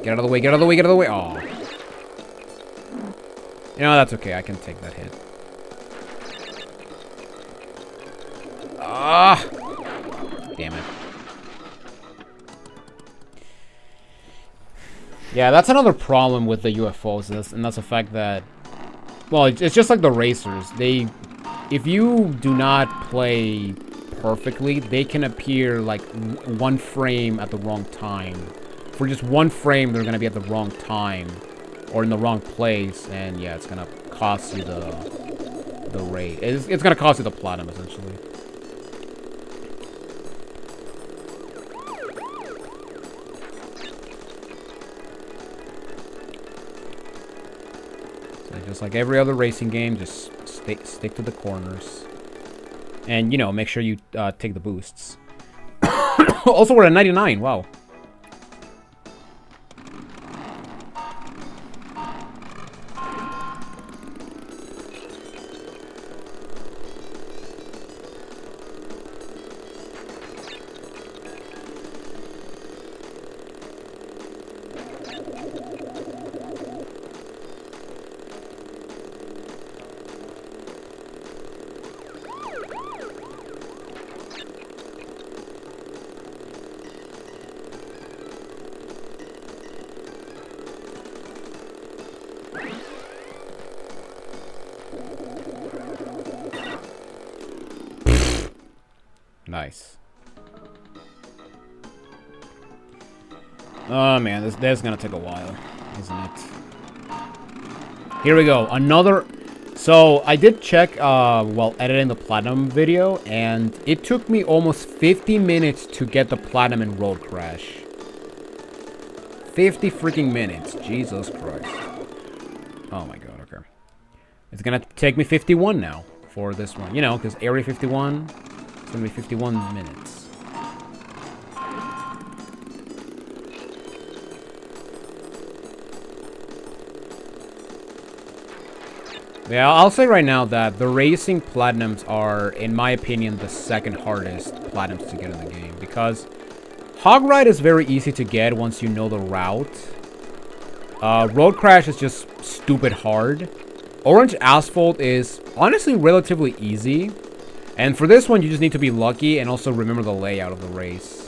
Get out of the way! Get out of the way! Get out of the way! Oh, you know that's okay. I can take that hit. Ah! Damn it. Yeah, that's another problem with the UFOs, and that's the fact that, well, it's just like the racers. If you do not play perfectly, they can appear like one frame at the wrong time. For just one frame, they're gonna be at the wrong time, or in the wrong place, and yeah, it's gonna cost you the rate. It's gonna cost you the platinum, essentially. Just like every other racing game, just stick to the corners. And, you know, make sure you take the boosts. Also, we're at 99. Wow. Nice. Oh man, this is gonna take a while, isn't it? Here we go. Another. So I did check while editing the platinum video, and it took me almost 50 minutes to get the platinum in Road Crash. 50 freaking minutes. Jesus Christ. Oh my god. Okay. It's gonna take me 51 now for this one. You know, because Area 51. It's gonna be 51 minutes. Yeah, I'll say right now that the racing platinums are, in my opinion, the second hardest platinums to get in the game. Because Hog Ride is very easy to get once you know the route. Road Crash is just stupid hard. Orange Asphalt is honestly relatively easy. And for this one, you just need to be lucky and also remember the layout of the race.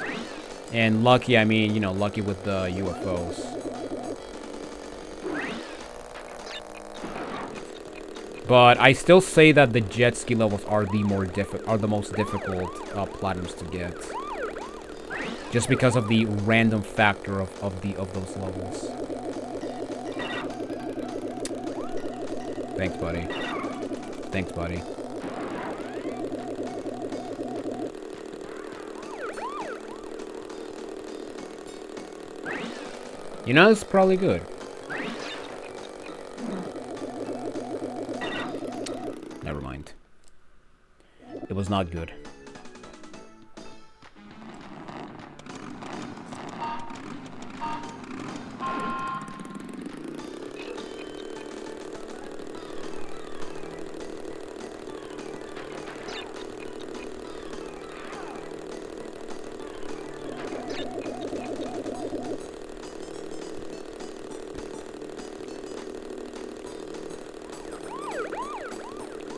And lucky, I mean, you know, lucky with the UFOs. But I still say that the jet ski levels are the most difficult platinums to get. Just because of the random factor of those levels. Thanks, buddy. Thanks, buddy. You know, it's probably good. Never mind. It was not good.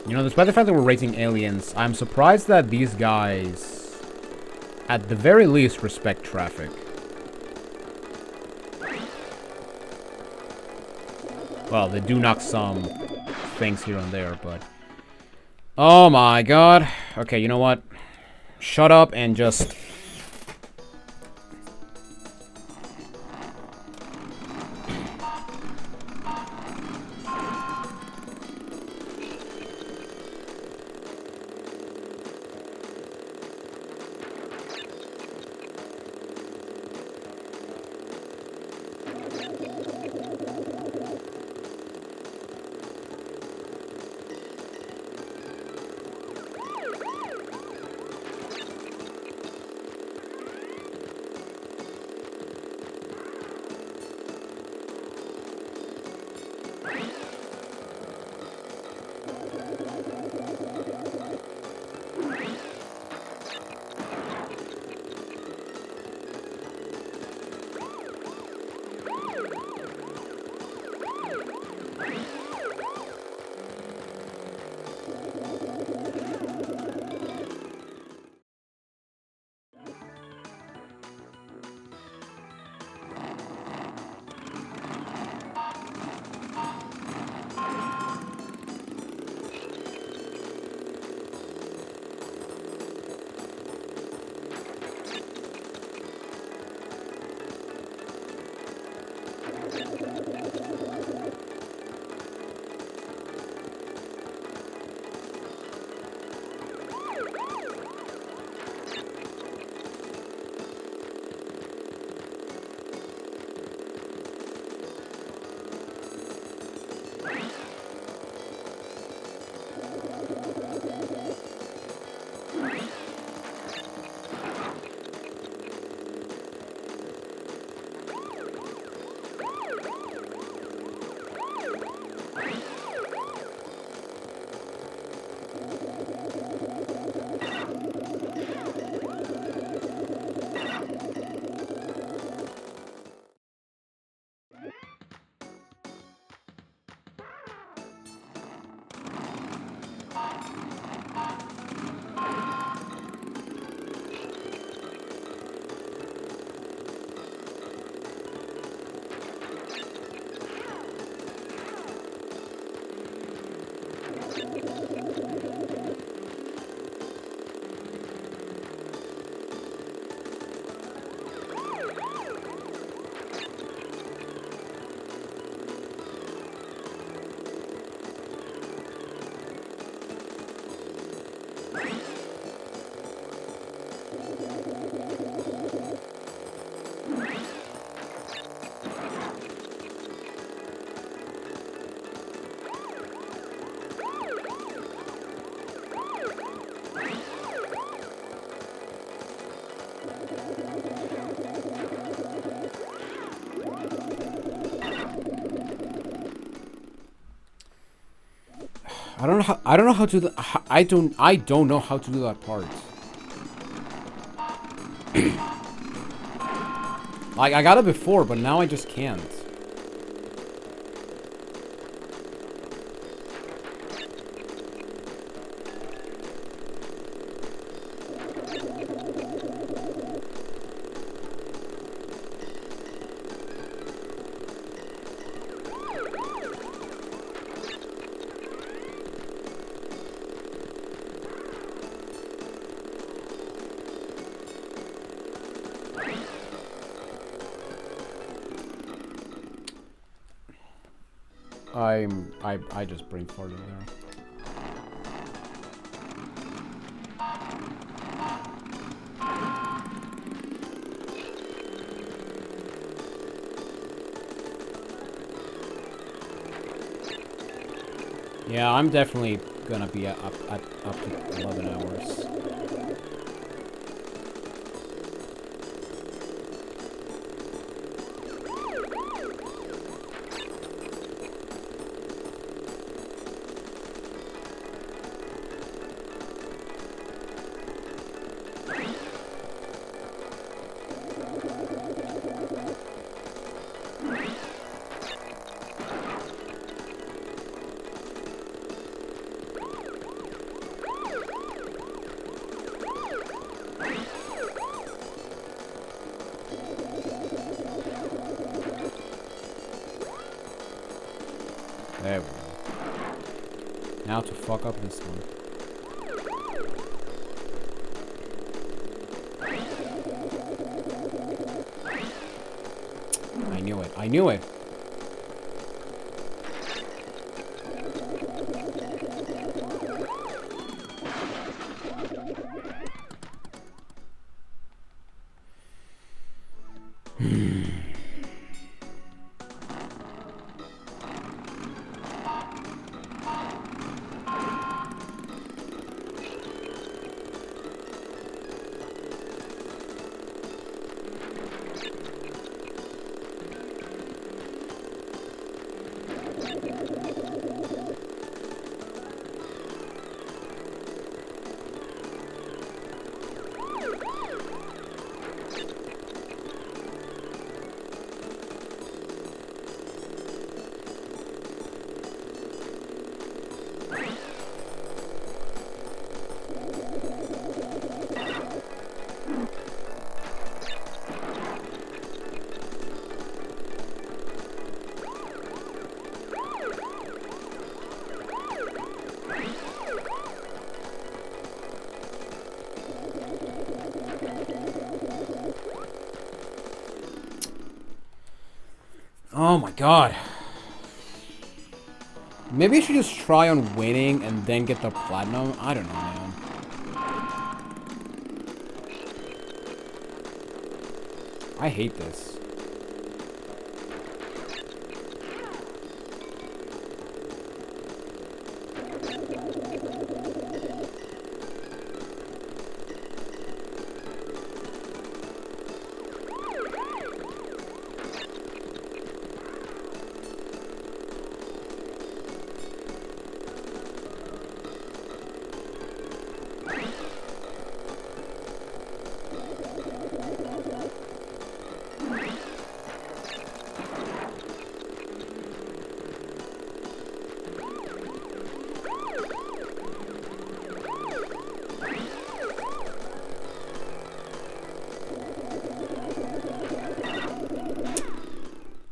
You know, despite the fact that we're racing aliens, I'm surprised that these guys, at the very least, respect traffic. Well, they do knock some things here and there, but... Oh my god. Okay, you know what? Shut up and just... I don't know how to do, I don't know how to do that part. Like I got it before, but now I just can't. I just brain farted there. Yeah, I'm definitely gonna be up to 11 hours. There we go. Now to fuck up this one. I knew it. I knew it. Oh my god. Maybe I should just try on winning and then get the platinum. I don't know, man. I hate this.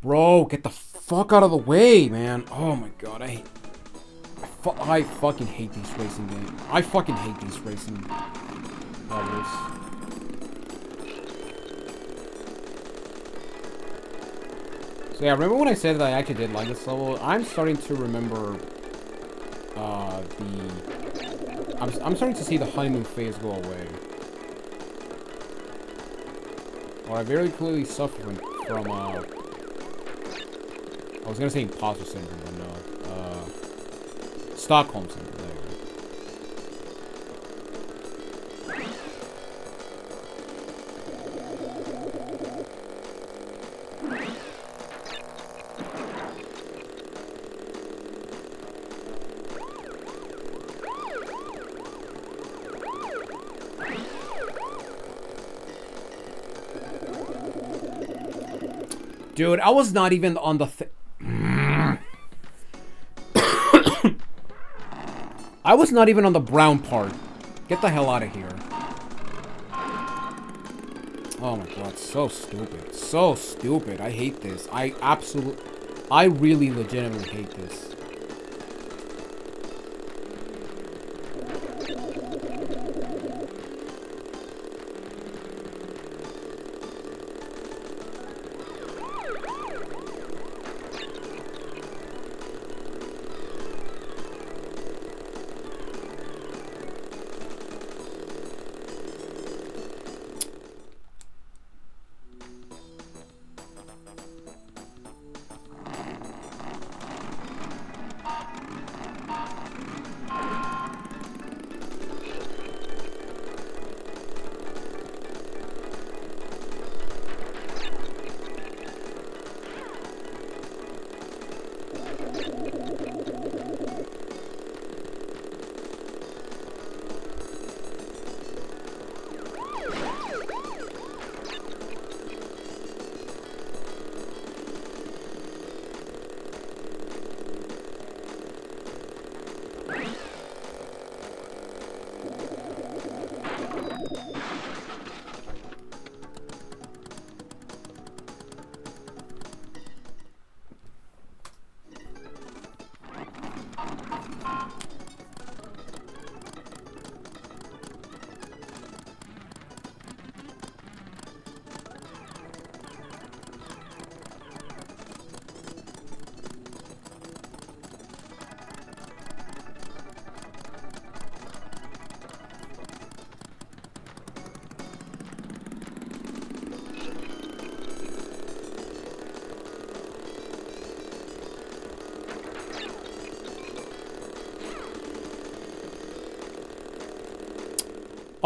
Bro, get the fuck out of the way, man. Oh my god, I fucking hate these racing games. I fucking hate these racing levels. So yeah, remember when I said that I actually did like this level? I'm starting to remember I'm starting to see the honeymoon phase go away. Or I very clearly suffer from I was gonna say imposter syndrome, but no. Stockholm syndrome. There you go. Dude, I was not even on the I was not even on the brown part. Get the hell out of here. Oh my god, so stupid. So stupid. I hate this. I really legitimately hate this.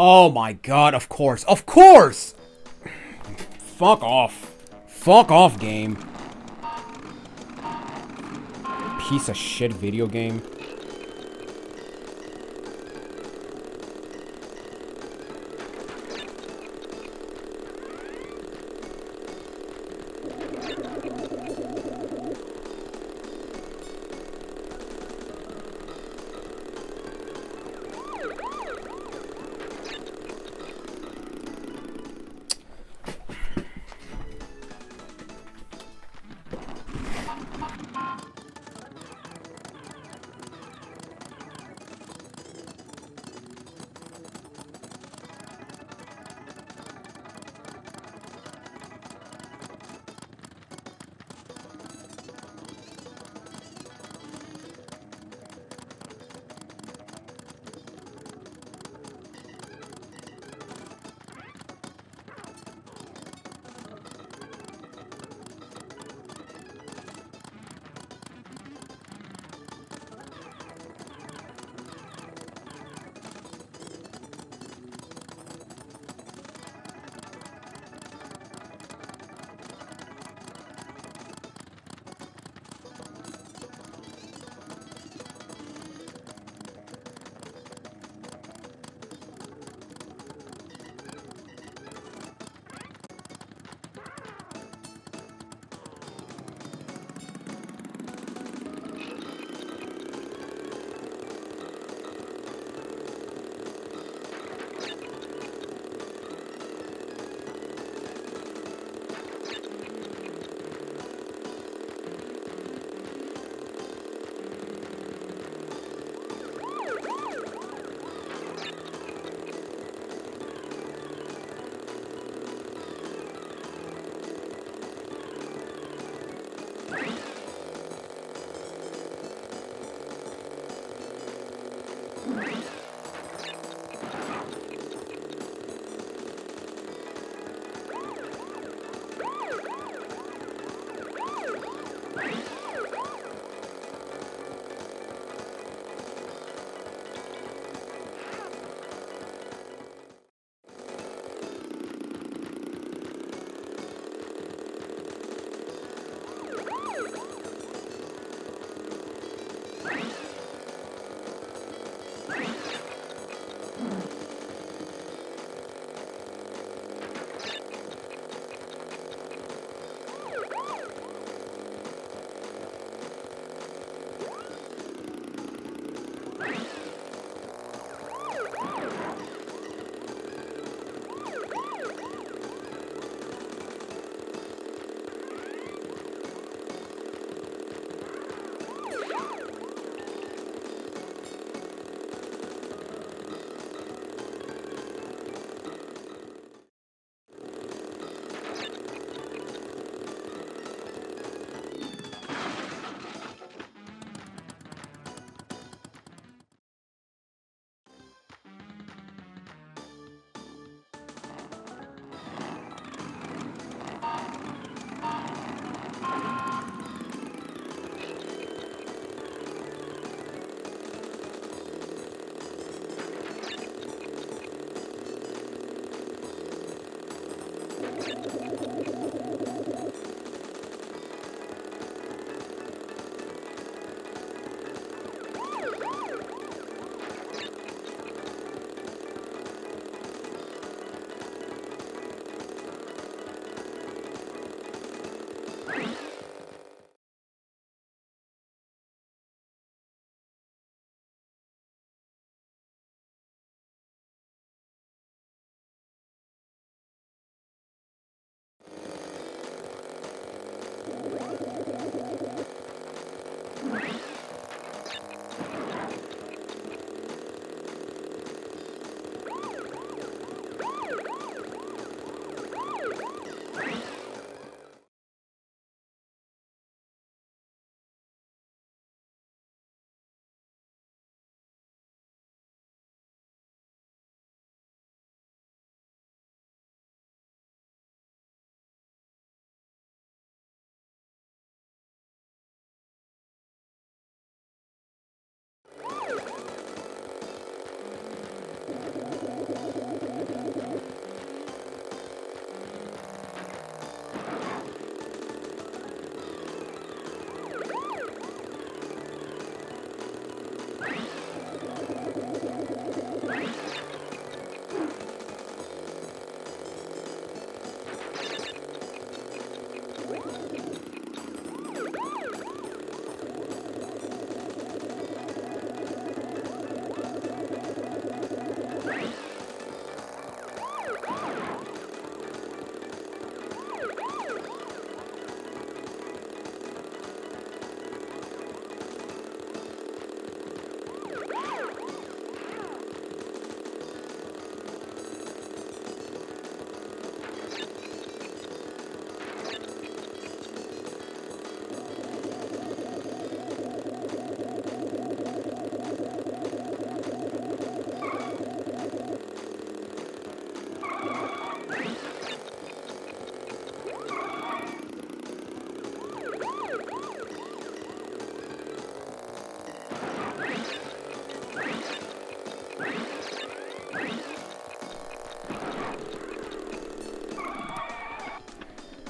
Oh my god, of course. Of course! Fuck off. Fuck off, game. Piece of shit video game.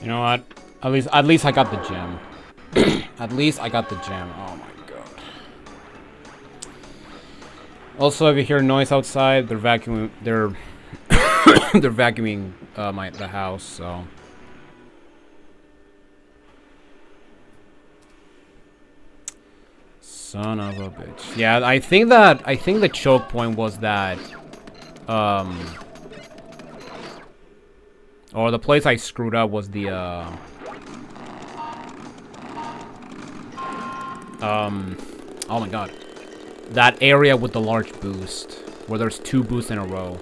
You know what? At least I got the gem. At least I got the gem. Oh my god. Also, if you hear noise outside, they're vacuuming. They're they're vacuuming the house. So. Son of a bitch. Yeah, I think the choke point was that. Or the place I screwed up was the, oh my god. That area with the large boost, where there's 2 boosts in a row.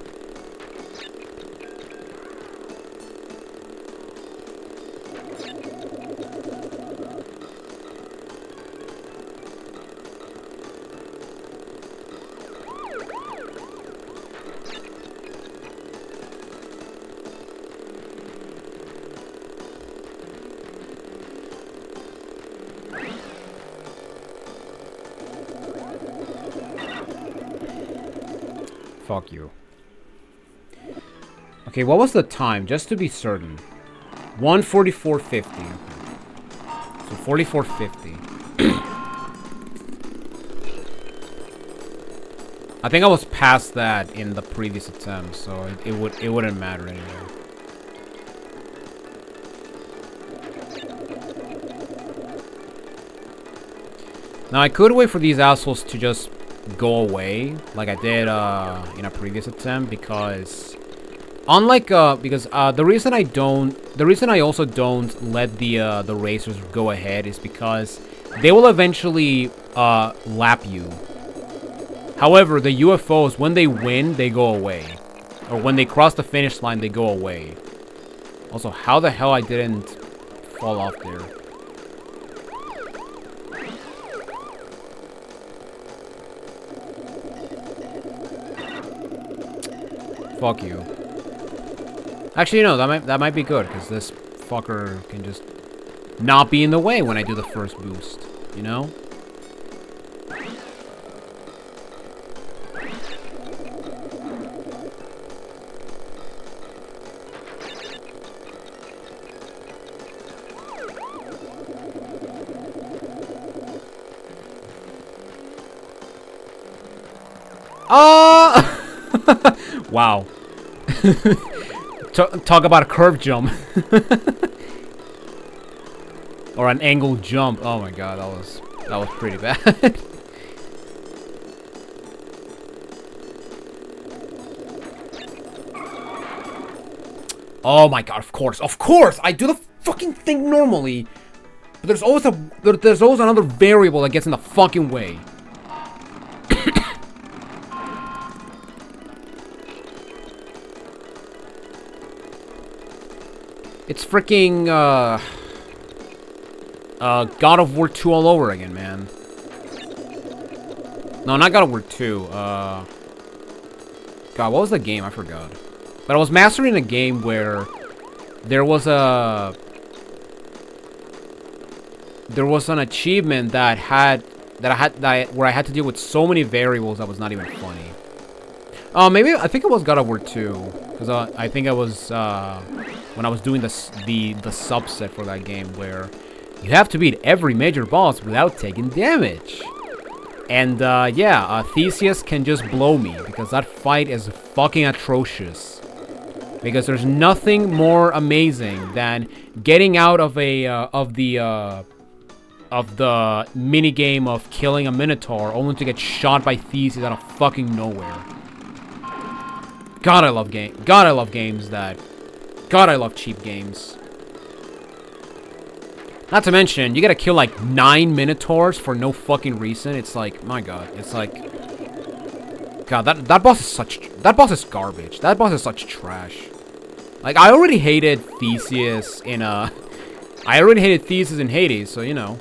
Fuck you. Okay, what was the time? Just to be certain. 1:44:50. So 44:50. I think I was past that in the previous attempt, so it wouldn't matter anyway. Now I could wait for these assholes to just go away, like I did in a previous attempt, because unlike the reason I also don't let the racers go ahead is because they will eventually lap you. However, the UFOs, when they win, they go away, or when they cross the finish line, they go away. Also, how the hell I didn't fall off there? Fuck you. Actually, no, that might be good, because this fucker can just not be in the way when I do the first boost, you know? Oh! Wow. Talk about a curve jump. Or an angle jump. Oh my god, that was pretty bad. Oh my god, of course. Of course! I do the fucking thing normally. But there's always another variable that gets in the fucking way. It's freaking, God of War 2 all over again, man. No, not God of War 2, God, what was the game? I forgot. But I was mastering a game where there was an achievement where I had to deal with so many variables that was not even funny. Maybe I think it was God of War 2, because I think it was when I was doing the subset for that game where you have to beat every major boss without taking damage. And yeah, Theseus can just blow me because that fight is fucking atrocious. Because there's nothing more amazing than getting out of the mini game of killing a Minotaur only to get shot by Theseus out of fucking nowhere. God, I love games that. God, I love cheap games. Not to mention, you gotta kill like 9 Minotaurs for no fucking reason. It's like, my god, it's like, God, that boss is garbage. That boss is such trash. Like, I already hated Theseus in Hades, so you know,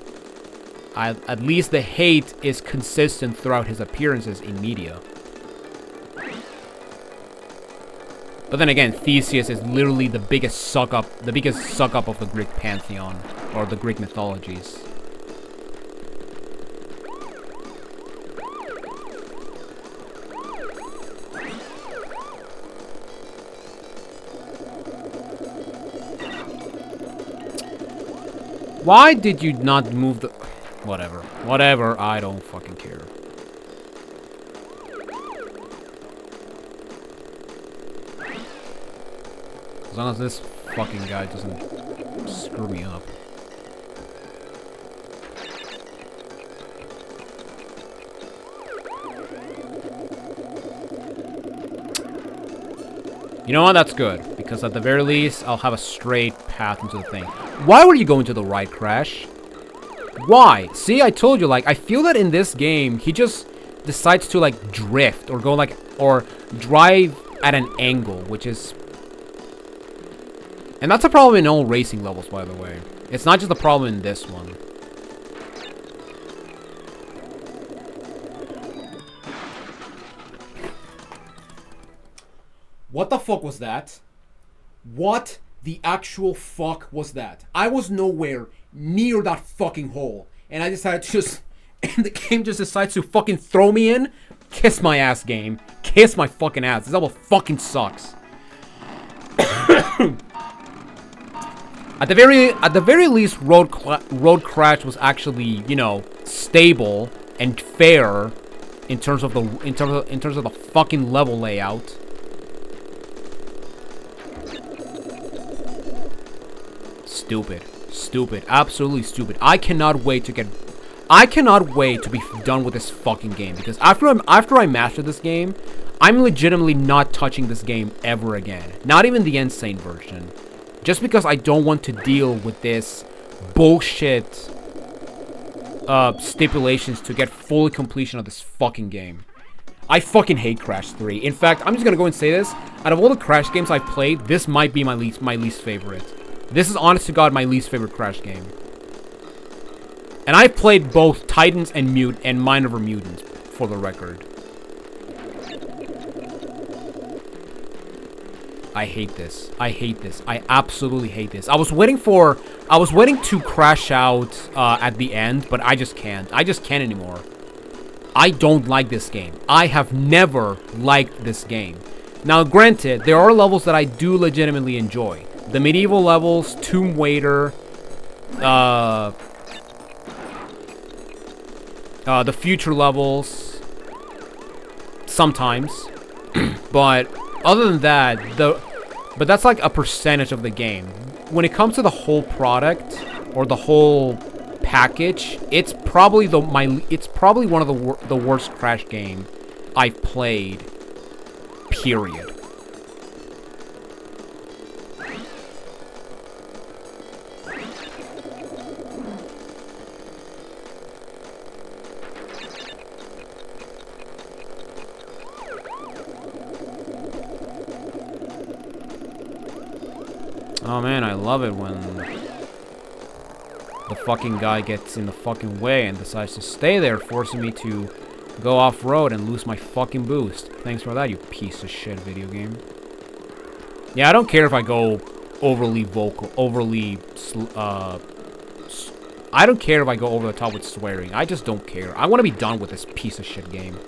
at least the hate is consistent throughout his appearances in media. But then again, Theseus is literally the biggest suck up of the Greek pantheon, or the Greek mythologies. Why did you not move the... Whatever, I don't fucking care. As long as this fucking guy doesn't screw me up. You know what? That's good. Because at the very least, I'll have a straight path into the thing. Why were you going to the right, Crash? Why? See, I told you, like, I feel that in this game, he just decides to, like, drift or go, like, or drive at an angle, which is... And that's a problem in all racing levels, by the way. It's not just a problem in this one. What the fuck was that? What the actual fuck was that? I was nowhere near that fucking hole. And I decided to just... And the game just decides to fucking throw me in? Kiss my ass, game. Kiss my fucking ass. This level fucking sucks. At the very least, Road Crash was actually, you know, stable and fair in terms of the fucking level layout. Stupid, absolutely stupid. I cannot wait to be done with this fucking game, because after I master this game, I'm legitimately not touching this game ever again. Not even the Insane version. Just because I don't want to deal with this bullshit stipulations to get full completion of this fucking game. I fucking hate Crash 3. In fact, I'm just gonna go and say this. Out of all the Crash games I've played, this might be my least favorite. This is, honest to God, my least favorite Crash game. And I've played both Titans and Mind Over Mutants, for the record. I hate this. I absolutely hate this. I was waiting to crash out at the end, but I just can't. I just can't anymore. I don't like this game. I have never liked this game. Now, granted, there are levels that I do legitimately enjoy. The medieval levels, Tomb Raider, the future levels, sometimes. But other than that, but that's like a percentage of the game. When it comes to the whole product or the whole package, it's probably one of the worst Crash game I've played. Period. Oh man, I love it when the fucking guy gets in the fucking way and decides to stay there, forcing me to go off-road and lose my fucking boost. Thanks for that, you piece of shit video game. Yeah, I don't care if I go overly vocal, I don't care if I go over the top with swearing. I just don't care. I want to be done with this piece of shit game.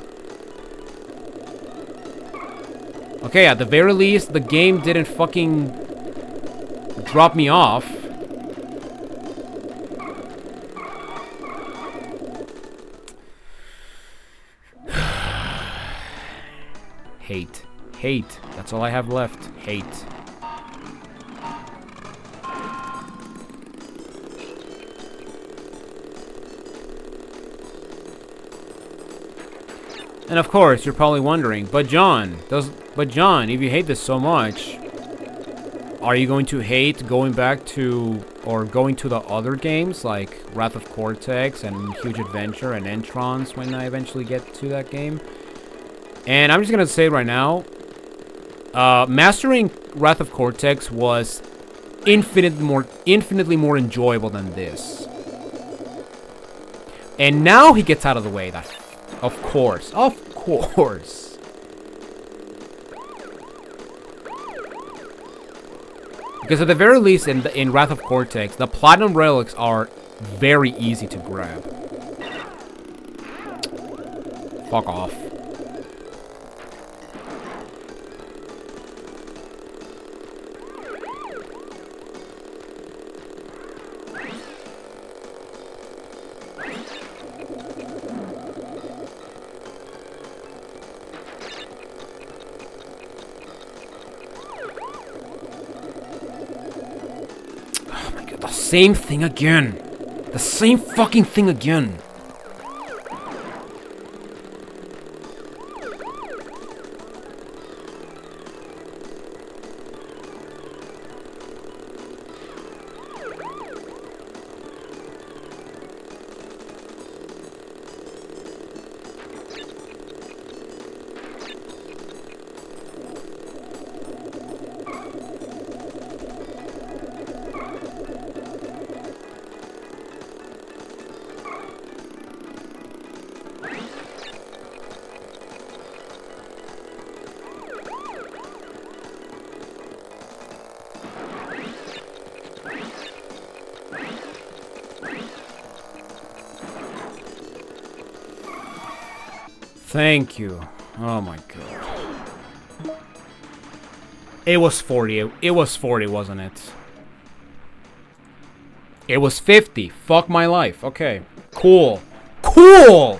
Okay, at the very least, the game didn't fucking drop me off. Hate. Hate. That's all I have left. Hate. And of course, you're probably wondering, but John, if you hate this so much, are you going to hate going back to, or going to the other games like Wrath of Cortex and Huge Adventure and Entrance when I eventually get to that game? And I'm just gonna say right now, mastering Wrath of Cortex was infinitely more enjoyable than this. And now he gets out of the way. That, of course. Because at the very least, in Wrath of Cortex, the Platinum Relics are very easy to grab. Fuck off. Same thing again. The same fucking thing again. Thank you. Oh my god. It was 40. It was 40, wasn't it? It was 50. Fuck my life. Okay. Cool. Cool!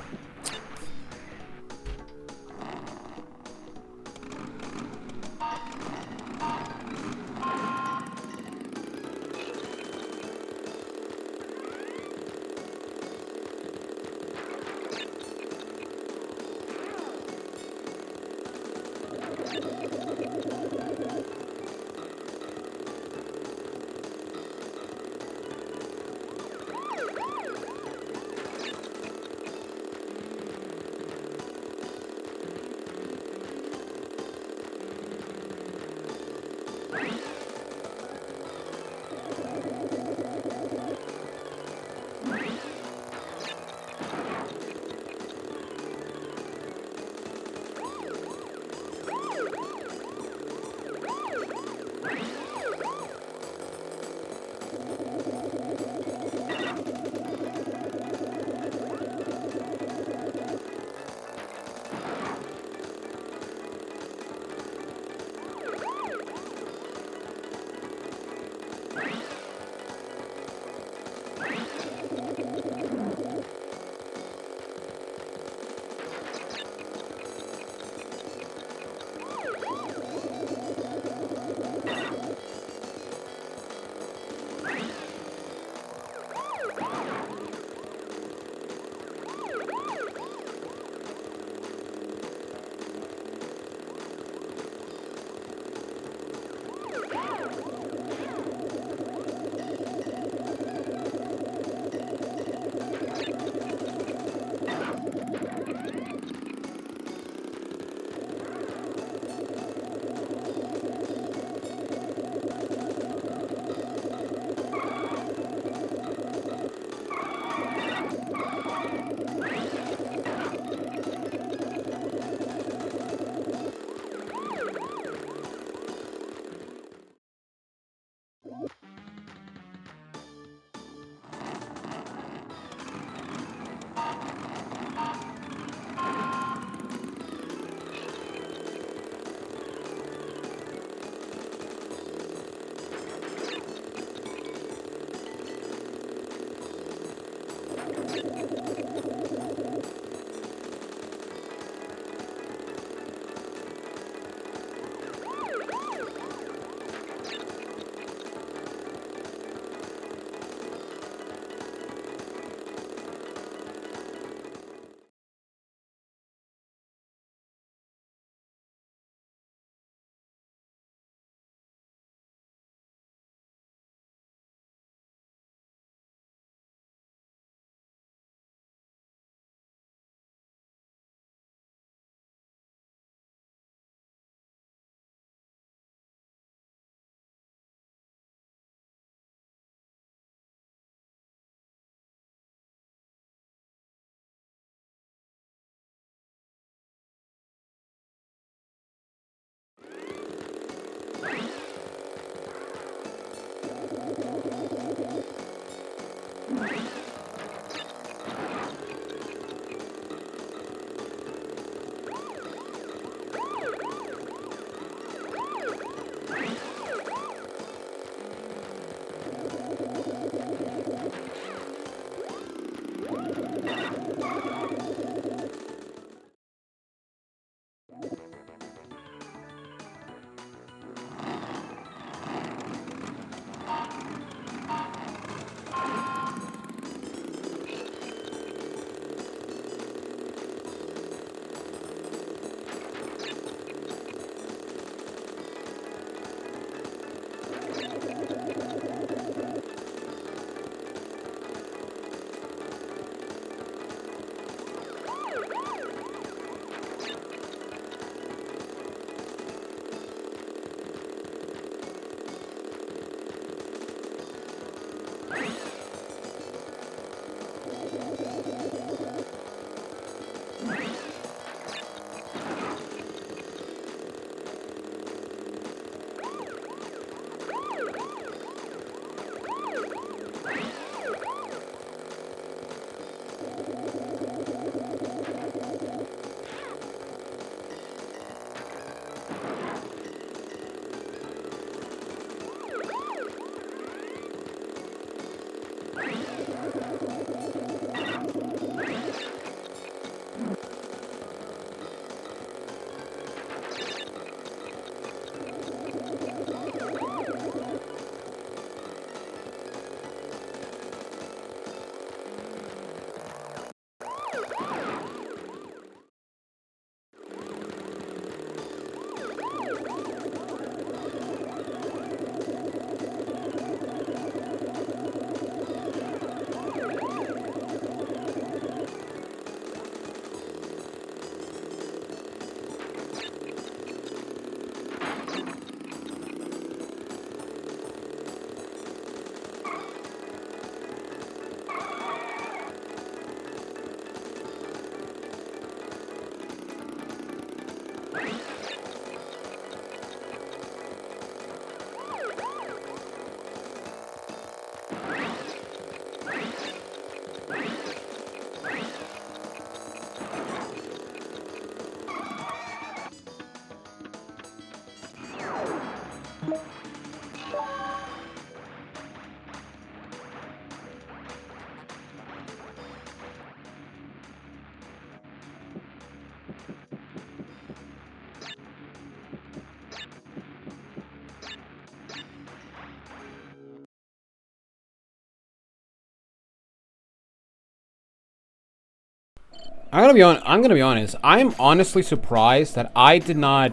I'm gonna be honest. I'm honestly surprised that I did not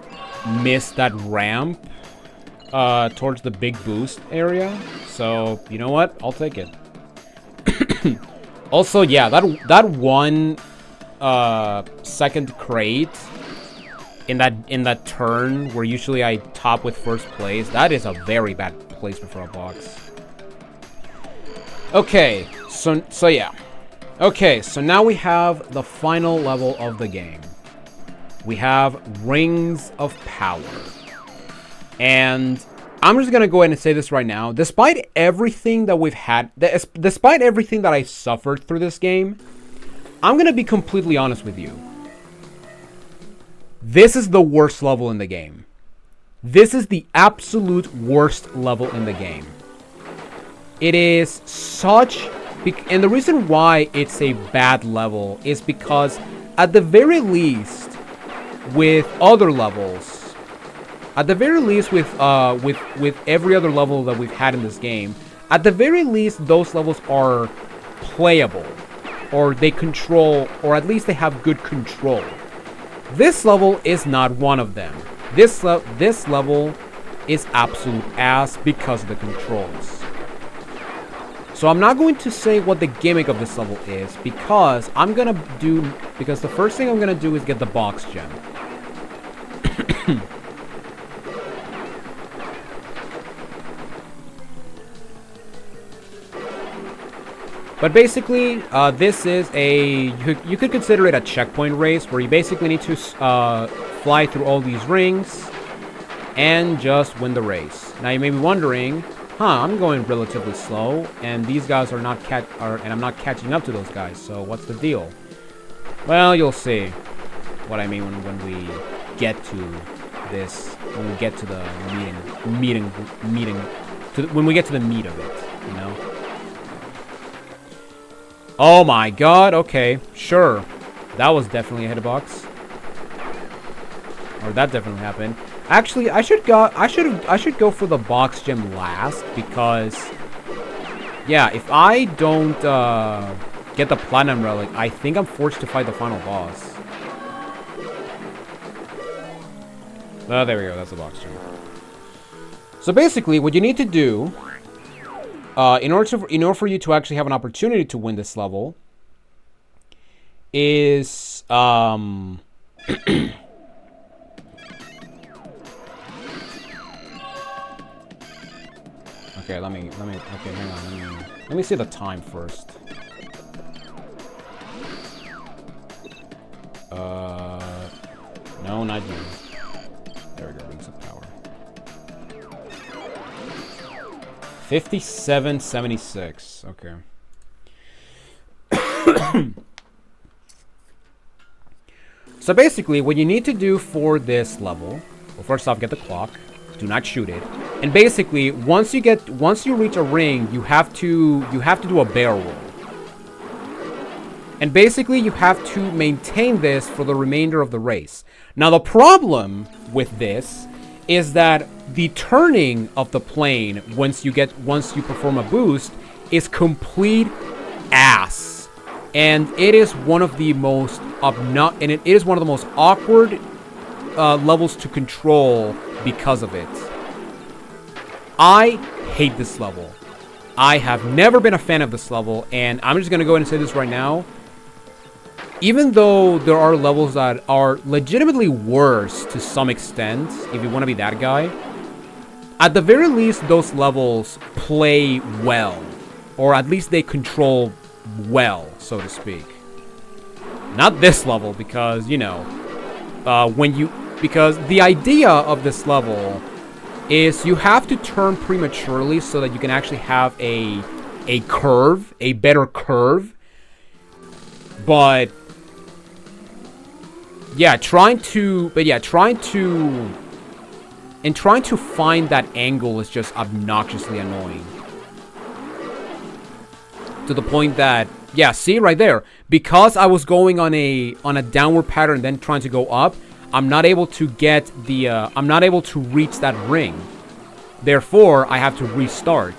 miss that ramp towards the big boost area. So you know what? I'll take it. Also, yeah, that one second crate in that turn where usually I top with first place, that is a very bad placement for a box. Okay, so yeah. Okay, so now we have the final level of the game. We have Rings of Power. And I'm just gonna go ahead and say this right now. Despite everything that we've had, despite everything that I suffered through this game, I'm gonna be completely honest with you. This is the worst level in the game. This is the absolute worst level in the game. It is such... And the reason why it's a bad level is because, at the very least, with other levels, at the very least with every other level that we've had in this game, at the very least those levels are playable, or they control, or at least they have good control. This level is not one of them. This level is absolute ass because of the controls. So I'm not going to say what the gimmick of this level is, because the first thing I'm gonna do is get the box gem. But basically, this is you could consider it a checkpoint race, where you basically need to fly through all these rings and just win the race. Now you may be wondering, I'm going relatively slow, and these guys are not and I'm not catching up to those guys. So what's the deal? Well, you'll see what I mean when we get to this. When we get to the when we get to the meat of it, you know. Oh my God! Okay, sure, that was definitely a hitbox, or that definitely happened. Actually, I should go for the box gem last, because, yeah, if I don't get the platinum relic, I think I'm forced to fight the final boss. Oh, there we go. That's the box gem. So basically, what you need to do, in order for you to actually have an opportunity to win this level, is okay, okay, hang on, let me see the time first. No, not you. There we go, Rings of Power. 5776, okay. So basically, what you need to do for this level, well, first off, get the clock. Do not shoot it. And basically, once you reach a ring, you have to do a barrel roll. And basically, you have to maintain this for the remainder of the race. Now, the problem with this is that the turning of the plane once you perform a boost is complete ass. And it is one of the most awkward levels to control because of it. I hate this level. I have never been a fan of this level, and I'm just gonna go ahead and say this right now. Even though there are levels that are legitimately worse to some extent, if you want to be that guy, at the very least, those levels play well, or at least they control well, so to speak. Not this level, because, you know, because the idea of this level is you have to turn prematurely so that you can actually have a better curve. But trying to find that angle is just obnoxiously annoying. To the point that, yeah, see right there, because I was going on a downward pattern, then trying to go up, I'm not able to get the I'm not able to reach that ring. Therefore, I have to restart.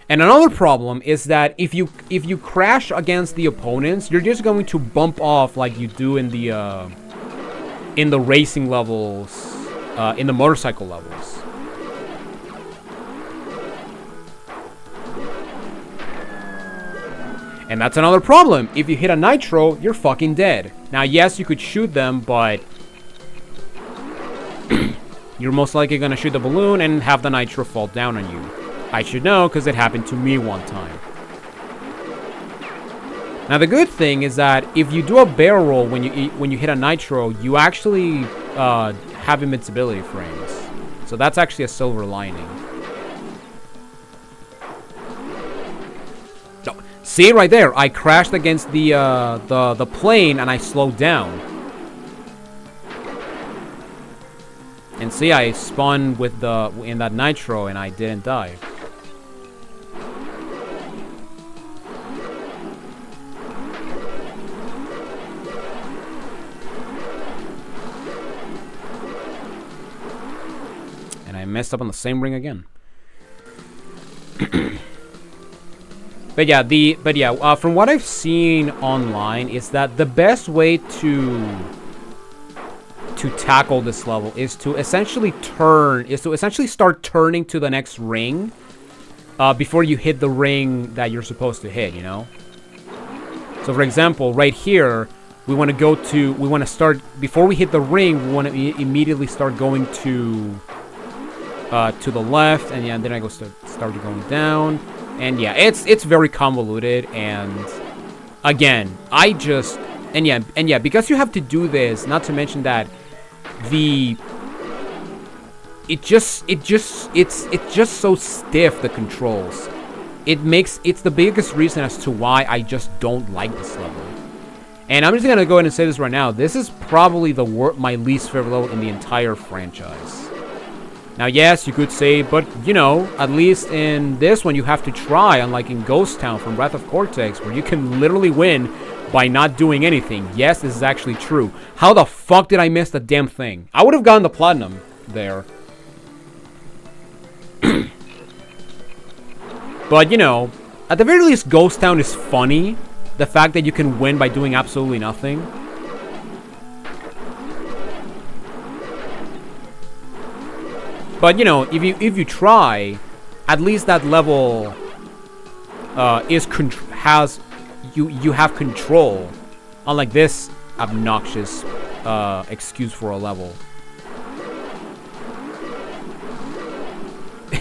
And another problem is that if you crash against the opponents, you're just going to bump off like you do in the racing levels, in the motorcycle levels. And that's another problem. If you hit a nitro, you're fucking dead. Now, yes, you could shoot them, but you're most likely gonna shoot the balloon and have the nitro fall down on you. I should know, because it happened to me one time. Now, the good thing is that if you do a barrel roll when you hit a nitro, you actually have invincibility frames. So that's actually a silver lining. So, see right there, I crashed against the plane and I slowed down. And see, I spun with in that nitro and I didn't die. And I messed up on the same ring again. But yeah, from what I've seen online, is that the best way to tackle this level is to essentially start turning to the next ring before you hit the ring that you're supposed to hit, you know? So for example, right here, we want to start, before we hit the ring, we want to immediately start going to the left, and yeah, then I start going down. And yeah, it's very convoluted, and again, because you have to do this, not to mention that it's just so stiff, the controls. It's the biggest reason as to why I just don't like this level. And I'm just gonna go ahead and say this right now. This is probably my least favorite level in the entire franchise. Now, yes, you could say, but, you know, at least in this one, you have to try, unlike in Ghost Town from Wrath of Cortex, where you can literally win by not doing anything. Yes, this is actually true. How the fuck did I miss the damn thing? I would have gotten the platinum there. But, you know, at the very least, Ghost Town is funny. The fact that you can win by doing absolutely nothing. But, you know, if you try, at least that level you have control, unlike this obnoxious excuse for a level.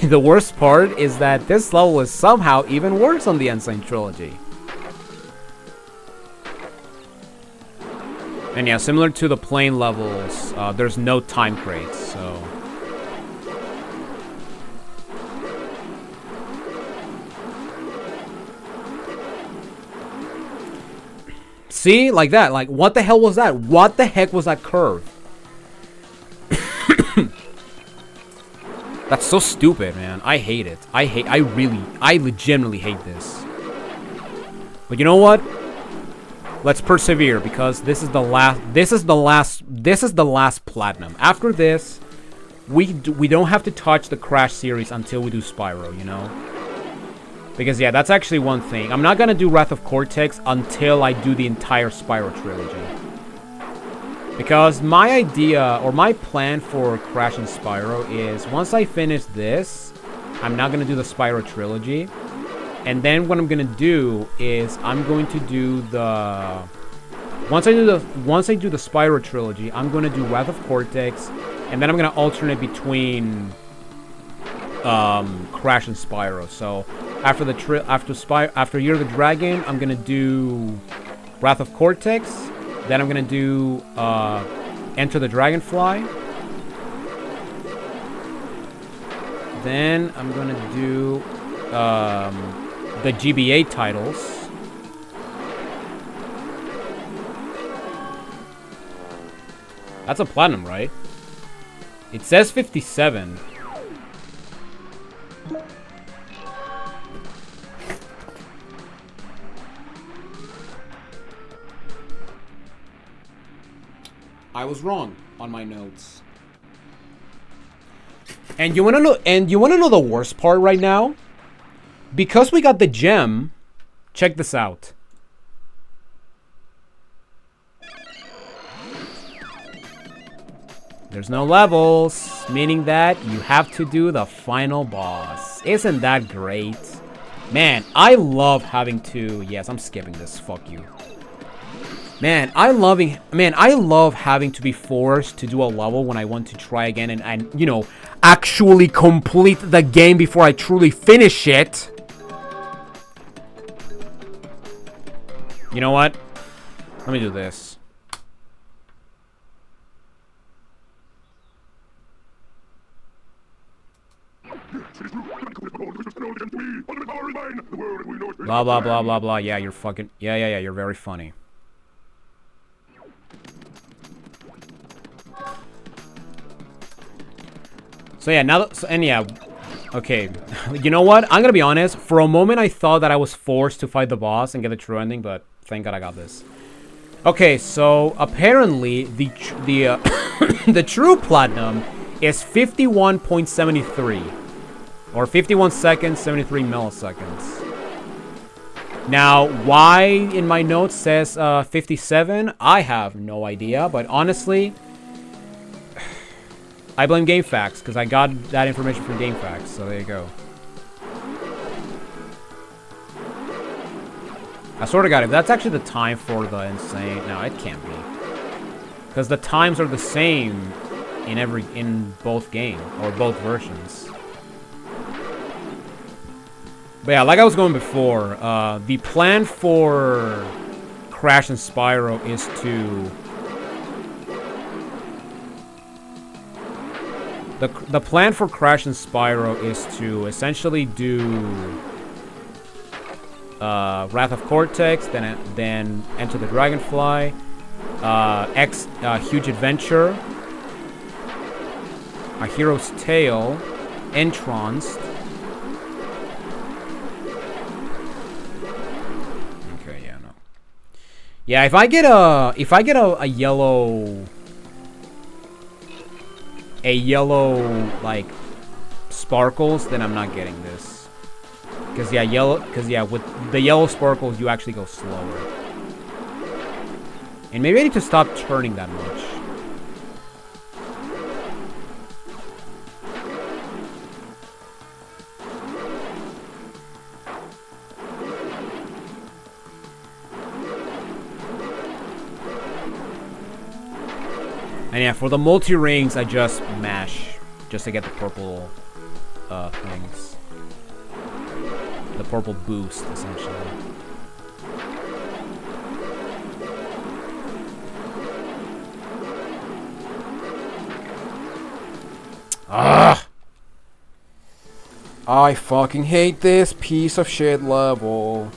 The worst part is that this level is somehow even worse on the Ensign Trilogy. And yeah, similar to the plane levels, there's no time crates, so... See? Like that. Like, what the hell was that? What the heck was that curve? That's so stupid, man. I hate it. I legitimately hate this. But you know what? Let's persevere, because this is the last platinum. After this, we don't have to touch the Crash series until we do Spyro, you know? Because, yeah, that's actually one thing. I'm not going to do Wrath of Cortex until I do the entire Spyro trilogy. Because my idea, or my plan for Crash and Spyro is, once I finish this, I'm not going to do the Spyro trilogy. And then what I'm going to do is, I'm going to do the... Once I do the Spyro trilogy, I'm going to do Wrath of Cortex, and then I'm going to alternate between Crash and Spyro. So... After Year of the Dragon, I'm gonna do Wrath of Cortex. Then I'm gonna do Enter the Dragonfly. Then I'm gonna do the GBA titles. That's a platinum, right? It says 57. I was wrong on my notes. And you wanna know the worst part right now? Because we got the gem, check this out. There's no levels, meaning that you have to do the final boss. Isn't that great? Man, I love having to... Yes, I'm skipping this. Fuck you. Man, I love having to be forced to do a level when I want to try again and you know, actually complete the game before I truly finish it. You know what? Let me do this. Blah, blah, blah, blah, blah. Yeah, you're fucking... Yeah, you're very funny. So yeah, now that, and yeah, okay. You know what? I'm gonna be honest. For a moment, I thought that I was forced to fight the boss and get the true ending, but thank God I got this. Okay, so apparently the the true platinum is 51.73, or 51 seconds, 73 milliseconds. Now, why in my notes says 57? I have no idea, but honestly, I blame GameFAQs, because I got that information from GameFAQs, so there you go. I sort of got it. That's actually the time for the insane... No, it can't be. Because the times are the same in both games, or both versions. But yeah, like I was going before, the plan for Crash and Spyro is to... The plan for Crash and Spyro is to essentially do Wrath of Cortex, then Enter the Dragonfly, Huge Adventure, A Hero's Tale, Entranced. Okay, yeah, no. Yeah, if I get a yellow like sparkles, then I'm not getting this. Because yeah, with the yellow sparkles you actually go slower. And maybe I need to stop turning that much. And yeah, for the multi-rings, I just mash just to get the purple things. The purple boost, essentially. Ah! I fucking hate this piece of shit level.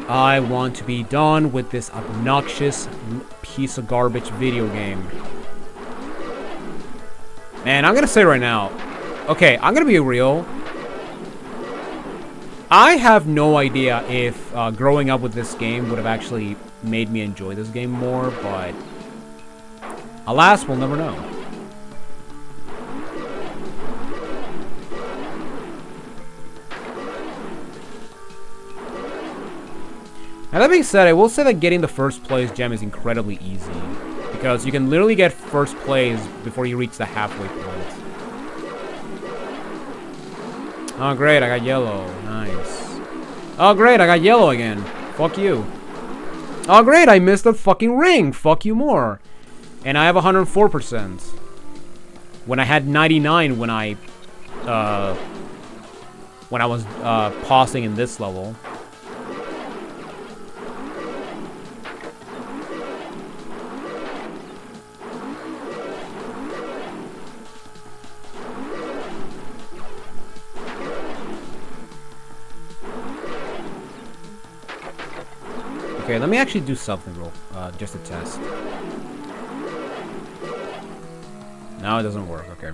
I want to be done with this obnoxious piece of garbage video game. Man, I'm gonna say right now. Okay, I'm gonna be real. I have no idea if growing up with this game would have actually made me enjoy this game more, but alas, we'll never know. Now that being said, I will say that getting the first place gem is incredibly easy, because you can literally get first place before you reach the halfway point. Oh great, I got yellow. Nice. Oh great, I got yellow again. Fuck you. Oh great, I missed a fucking ring. Fuck you more. And I have 104%. When I had 99 when I was pausing in this level. Okay, let me actually do something real, just a test. No, it doesn't work, okay.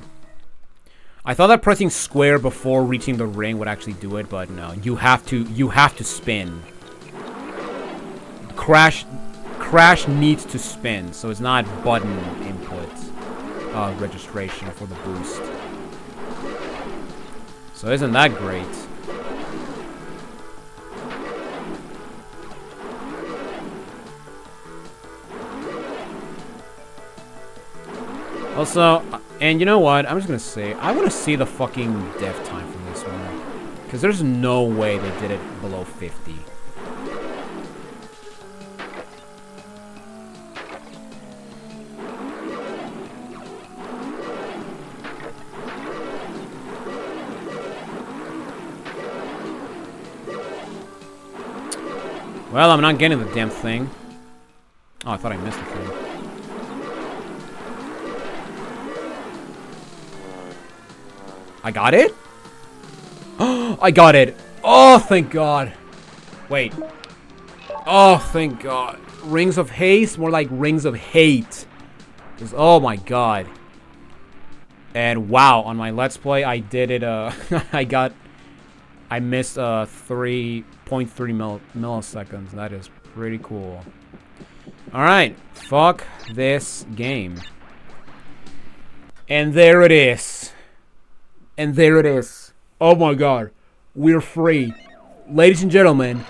I thought that pressing square before reaching the ring would actually do it, but no, you have to spin. Crash needs to spin, so it's not button input, registration for the boost. So isn't that great? Also, and you know what? I'm just gonna say, I want to see the fucking dev time from this one. Because there's no way they did it below 50. Well, I'm not getting the damn thing. Oh, I thought I missed the thing. I got it? Oh, I got it. Oh, thank God. Wait. Oh, thank God. Rings of Haste? More like Rings of Hate. Oh my God. And wow, on my Let's Play, I did it, I missed 3.3 milliseconds. That is pretty cool. Alright, fuck this game. And there it is. And there it is. Oh my God. We're free. Ladies and gentlemen,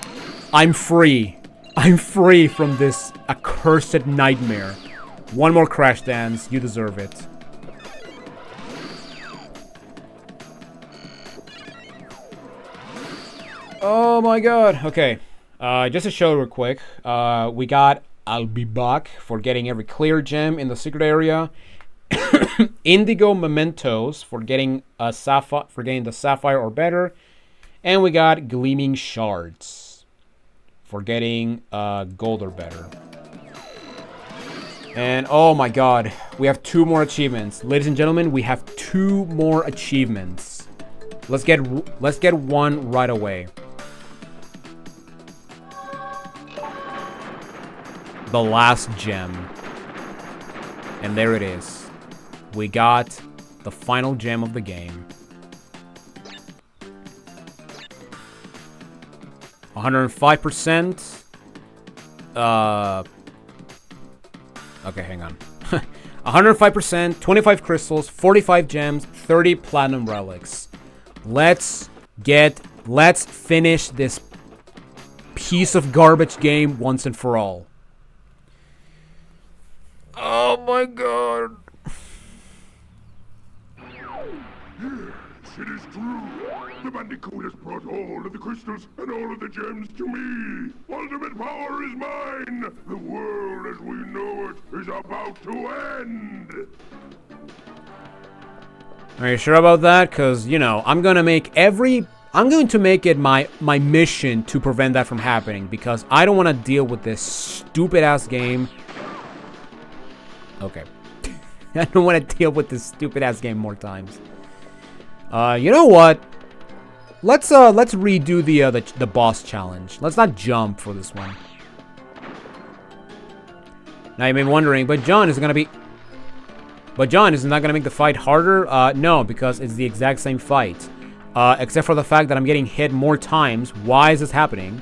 I'm free. I'm free from this accursed nightmare. One more crash dance. You deserve it. Oh my God. Okay. Just to show real quick. We got I'll Be Back for getting every clear gem in the secret area. Indigo Mementos for getting a sapphire, for getting the sapphire or better. And we got Gleaming Shards for getting gold or better. And oh my God, we have 2 more achievements. Ladies and gentlemen, we have 2 more achievements. Let's get one right away. The last gem. And there it is. We got the final gem of the game. 105%. Okay, hang on. 105%, 25 crystals, 45 gems, 30 platinum relics. Let's finish this piece of garbage game once and for all. Oh my God. Yes, it is true. The Bandicoot has brought all of the crystals and all of the gems to me. Ultimate power is mine. The world as we know it is about to end. Are you sure about that? Because, you know, I'm going to make it my mission to prevent that from happening. Because I don't want to deal with this stupid-ass game. Okay. I don't want to deal with this stupid-ass game more times. You know what? Let's redo the boss challenge. Let's not jump for this one. Now you may be wondering, but John, isn't that gonna make the fight harder? No, because it's the exact same fight. Except for the fact that I'm getting hit more times. Why is this happening?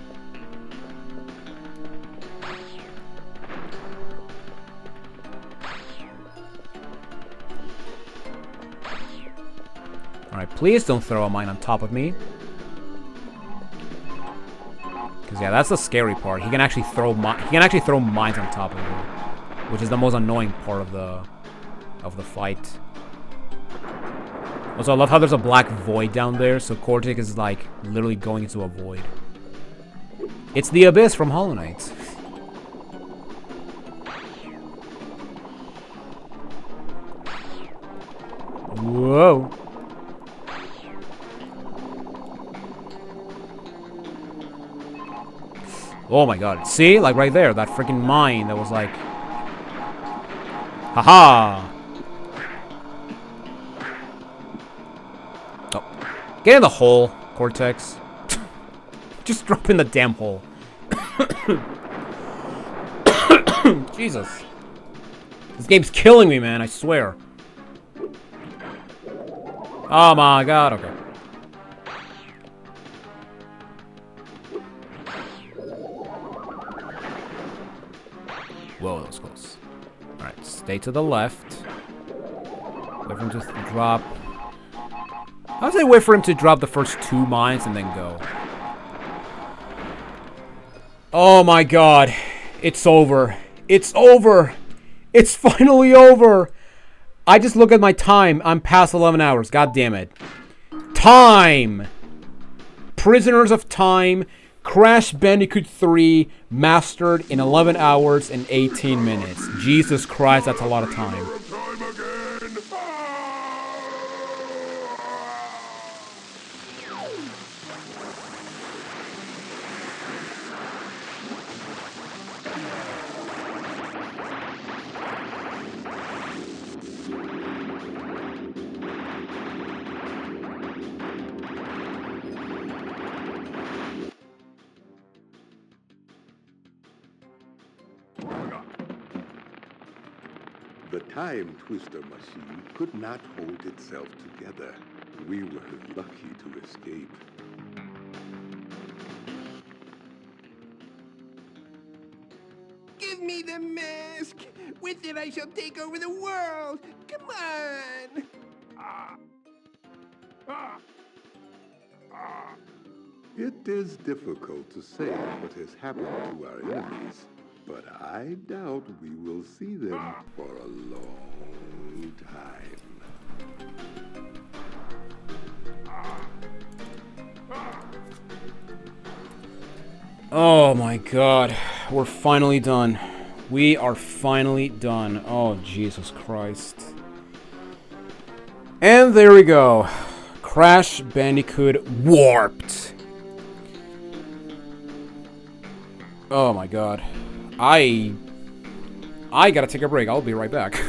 Alright, please don't throw a mine on top of me. Because yeah, that's the scary part. He can actually throw mines on top of you, which is the most annoying part of the fight. Also, I love how there's a black void down there, so Cortex is like literally going into a void. It's the Abyss from Hollow Knight. Whoa. Oh my God. See? Like right there. That freaking mine that was like... Haha! Oh. Get in the hole, Cortex. Just drop in the damn hole. Jesus. This game's killing me, man. I swear. Oh my God. Okay. Whoa, that was close. Alright, stay to the left. Wait for him to drop. I would say wait for him to drop the first 2 mines and then go. Oh my God. It's over. It's over. It's finally over. I just look at my time. I'm past 11 hours. God damn it. Time! Prisoners of Time. Crash Bandicoot 3 mastered in 11 hours and 18 minutes. Jesus Christ, that's a lot of time. The time twister machine could not hold itself together. We were lucky to escape. Give me the mask! With it I shall take over the world! Come on! It is difficult to say what has happened to our enemies, but I doubt we will see them for a long time. Oh my god. We're finally done. We are finally done. Oh, Jesus Christ. And there we go. Crash Bandicoot Warped. Oh my god. I gotta take a break. I'll be right back.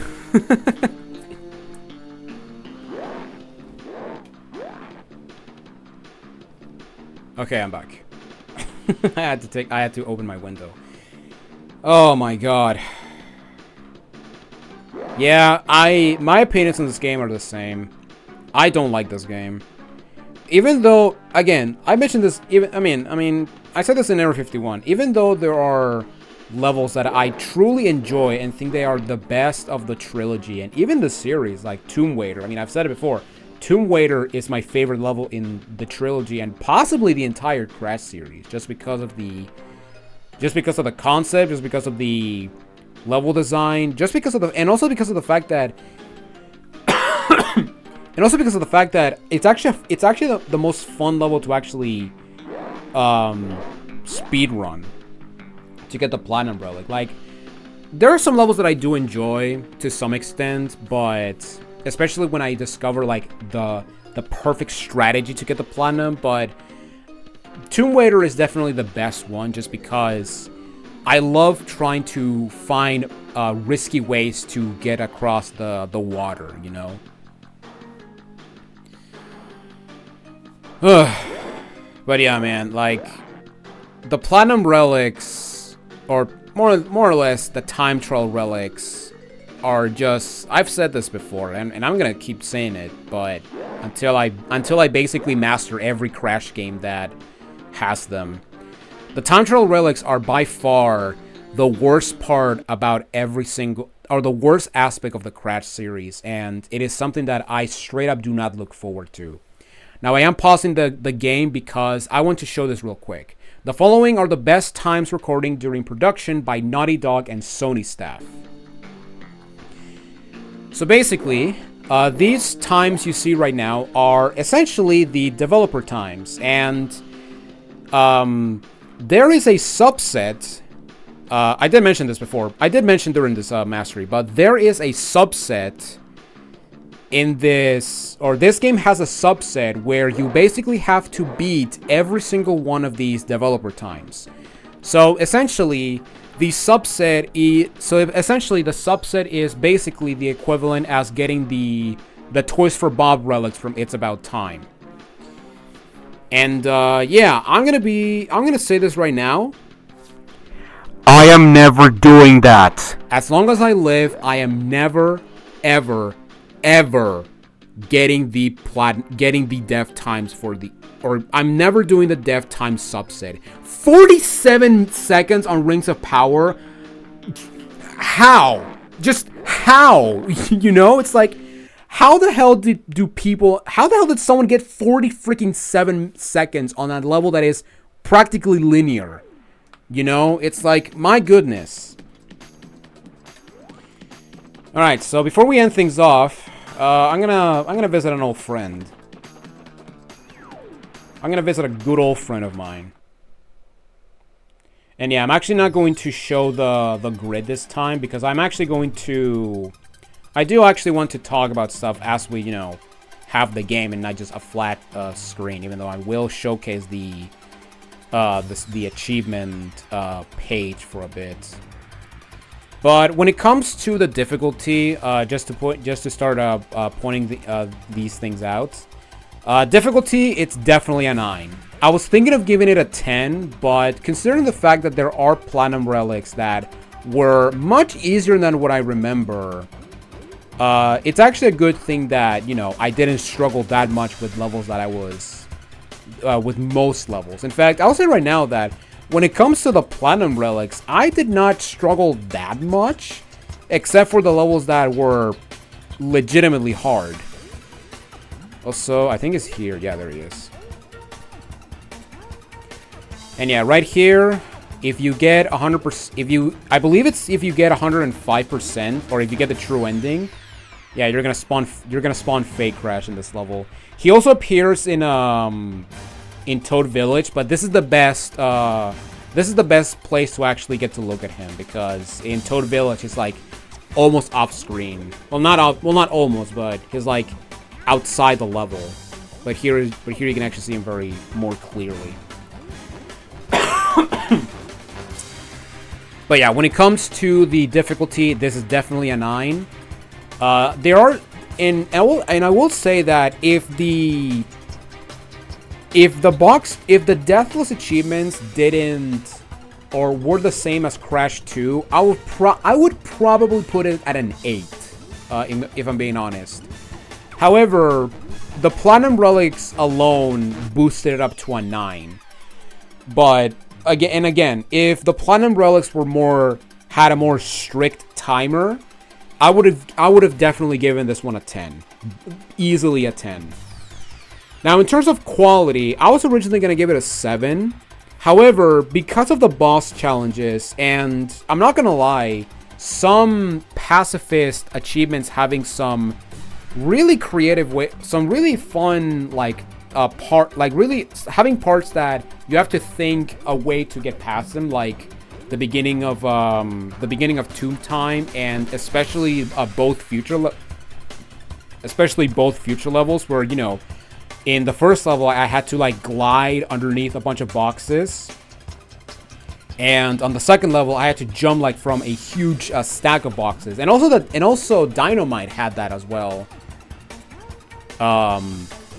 Okay, I'm back. I had to open my window. Oh my god. Yeah, my opinions on this game are the same. I don't like this game. Even though, again, I mentioned this, I mean, I said this in Area 51. Even though there are levels that I truly enjoy and think they are the best of the trilogy, and even the series, like Tomb Raider. I mean, I've said it before. Tomb Raider is my favorite level in the trilogy, and possibly the entire Crash series, just because of the concept, just because of the level design, just because of the, and also because of the fact that, and also because of the fact that it's actually the most fun level to actually speed run to get the Platinum Relic. Like, there are some levels that I do enjoy to some extent, but especially when I discover like the perfect strategy to get the Platinum. But Tomb Raider is definitely the best one, just because I love trying to find risky ways to get across the water, you know. But yeah, man, like, the Platinum Relics, or more or less the Time Trial Relics, are just, I've said this before, and I'm gonna keep saying it, but until I basically master every Crash game that has them, the Time Trial Relics are by far the worst part about every single, or the worst aspect of the Crash series, and it is something that I straight up do not look forward to. Now, I am pausing the game because I want to show this real quick. The following are the best times recording during production by Naughty Dog and Sony staff. So basically, these times you see right now are essentially the developer times, and there is a subset. I did mention this before. I did mention during this mastery, but there is a subset in this, or this game has a subset where you basically have to beat every single one of these developer times. So essentially, the subset is basically the equivalent as getting the Toys for Bob relics from It's About Time. And yeah, I'm gonna say this right now. I am never doing that. As long as I live, I am never, ever getting the dev times for the, or I'm never doing the dev time subset. 47 seconds on Rings of Power. How? Just how? You know, it's like, how the hell did someone get 40 freaking 7 seconds on that level that is practically linear? You know, it's like, my goodness. All right, so before we end things off, I'm gonna visit an old friend. I'm gonna visit a good old friend of mine. And yeah, I'm actually not going to show the grid this time because I'm actually going to... I do actually want to talk about stuff as we, you know, have the game and not just a flat screen, even though I will showcase the achievement page for a bit. But when it comes to the difficulty, just to start pointing these things out, difficulty, it's definitely a 9. I was thinking of giving it a 10, but considering the fact that there are platinum relics that were much easier than what I remember, it's actually a good thing that, you know, I didn't struggle that much with levels that I was, with most levels. In fact, I'll say right now that when it comes to the platinum relics, I did not struggle that much, except for the levels that were legitimately hard. Also, I think it's here. Yeah, there he is. And yeah, right here, if you get 100%, I believe it's if you get 105%, or if you get the true ending, yeah, you're gonna spawn Fake Crash in this level. He also appears in Toad Village, but this is the best place to actually get to look at him, because in Toad Village he's like almost off screen. Well, not almost, but he's like outside the level. But here you can actually see him more clearly. But yeah, when it comes to the difficulty, this is definitely a 9. There are, and I will say that if the Deathless achievements didn't or were the same as Crash 2, I would probably put it at an 8, if I'm being honest. However, the Platinum Relics alone boosted it up to a 9. But again, if the Platinum Relics had a more strict timer, I would have definitely given this one a 10. Easily a 10. Now, in terms of quality, I was originally going to give it a 7. However, because of the boss challenges, and I'm not going to lie, some pacifist achievements having some really creative way, some really fun, really having parts that you have to think a way to get past them, like the beginning of Tomb Time, and especially both future levels, where, you know, in the first level I had to like glide underneath a bunch of boxes, and on the second level I had to jump like from a huge stack of boxes, and also Dynamite had that as well.